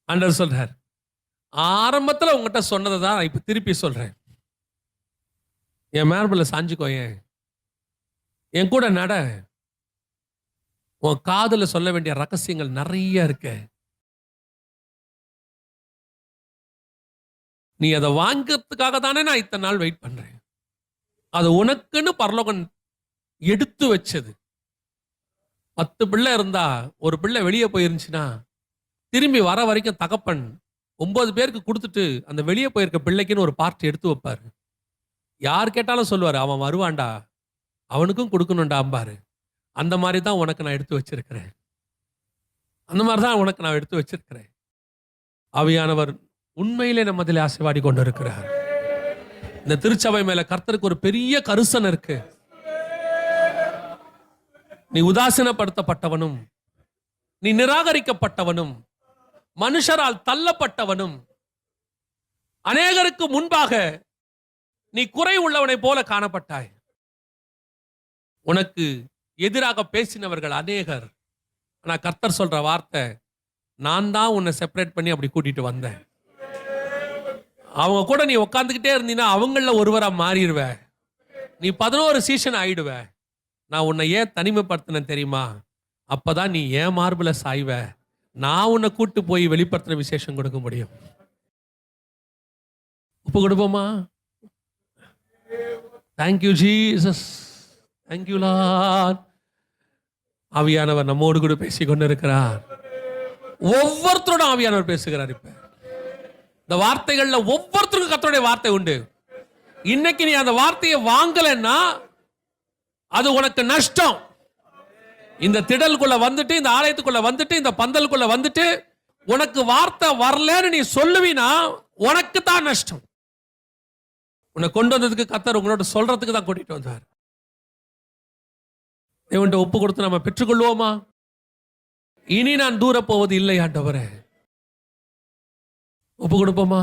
ஆண்டவர் சொல்றார், ஆரம்பத்துல உங்ககிட்ட சொன்னதை தான் இப்ப திருப்பி சொல்றேன். என் மேர்புல சாஞ்சுக்கோ, என் கூட நட. உன் காதுல சொல்ல வேண்டிய ரகசியங்கள் நிறைய இருக்கு. நீ அதை வாங்கிறதுக்காக தானே நான் இத்தனை நாள் வெயிட் பண்றேன். அது உனக்குன்னு பரலோகம் எடுத்து வச்சது. 10 பிள்ளை இருந்தா ஒரு பிள்ளை வெளியே போயிருந்துச்சுன்னா திரும்பி வர வரைக்கும் தகப்பன் 9 பேருக்கு கொடுத்துட்டு அந்த வெளியே போயிருக்க பிள்ளைக்குன்னு ஒரு பார்ட்டி எடுத்து வைப்பாரு. யார் கேட்டாலும் சொல்லுவாரு, அவன் வருவான்டா, அவனுக்கும் கொடுக்கணும்டா அம்பாரு. அந்த மாதிரி தான் உனக்கு நான் எடுத்து வச்சிருக்கிறேன். ஆவியானவர் உண்மையிலே நம்ம அதில் ஆசீர்வாடி கொண்டு இருக்கிறார். இந்த திருச்சபை மேல கர்த்தருக்கு ஒரு பெரிய கரிசனை இருக்கு. நீ உதாசீனப்படுத்தப்பட்டவனும், நீ நிராகரிக்கப்பட்டவனும், மனுஷரால் தள்ளப்பட்டவனும், அநேகருக்கு முன்பாக நீ குறை உள்ளவனை போல காணப்பட்டாய். உனக்கு எதிராக பேசினவர்கள் அநேகர். ஆனா கர்த்தர் சொல்ற வார்த்தை, நான் தான் உன்னை செப்பரேட் பண்ணி அப்படி கூட்டிட்டு வந்தேன். அவங்க கூட நீ உட்காந்துக்கிட்டே இருந்தீன்னா அவங்கள ஒருவரா மாறிடுவ, நீ 11 சீசன் ஆயிடுவ. நான் உன்னை ஏன் தனிமைப்படுத்தினேன் தெரியுமா, அப்பதான் நீ ஏன் மார்புல சாய்வ, நான் உன்னை கூட்டு போய் வெளிப்படுத்துற விசேஷம் கொடுக்க முடியும். ஒப்பு கொடுப்போமா? Thank you Jesus, thank you Lord. ஆவியானவர் நம்மோடு கூட பேசி கொண்டு இருக்கிறார். ஒவ்வொருத்தரோட ஆவியானவர் பேசுகிறார். இப்ப இந்த வார்த்தைகள்ல ஒவ்வொருத்தருக்கும் கர்த்தருடைய வார்த்தை உண்டு. இன்னைக்கு நீ அந்த வார்த்தையை வாங்கலன்னா அது உனக்கு நஷ்டம். இந்த திடலுக்குள்ள வந்துட்டு, இந்த ஆலயத்துக்குள்ள வந்துட்டு, இந்த பந்தலுக்குள்ள வந்துட்டு உனக்கு வார்த்தை வரலன்னு நீ சொல்லுவீனா உனக்கு தான் நஷ்டம். உன்னை கொண்டு வந்ததுக்கு கர்த்தர் உங்களோட சொல்றதுக்கு தான் கூட்டிட்டு வந்தார். தேவன்கிட்ட ஒப்பு கொடுத்து நம்ம பெற்றுக்கொள்வோமா? இனி நான் தூர போவது இல்லை ஆண்டவரே. ஒப்பு கொடுப்போமா?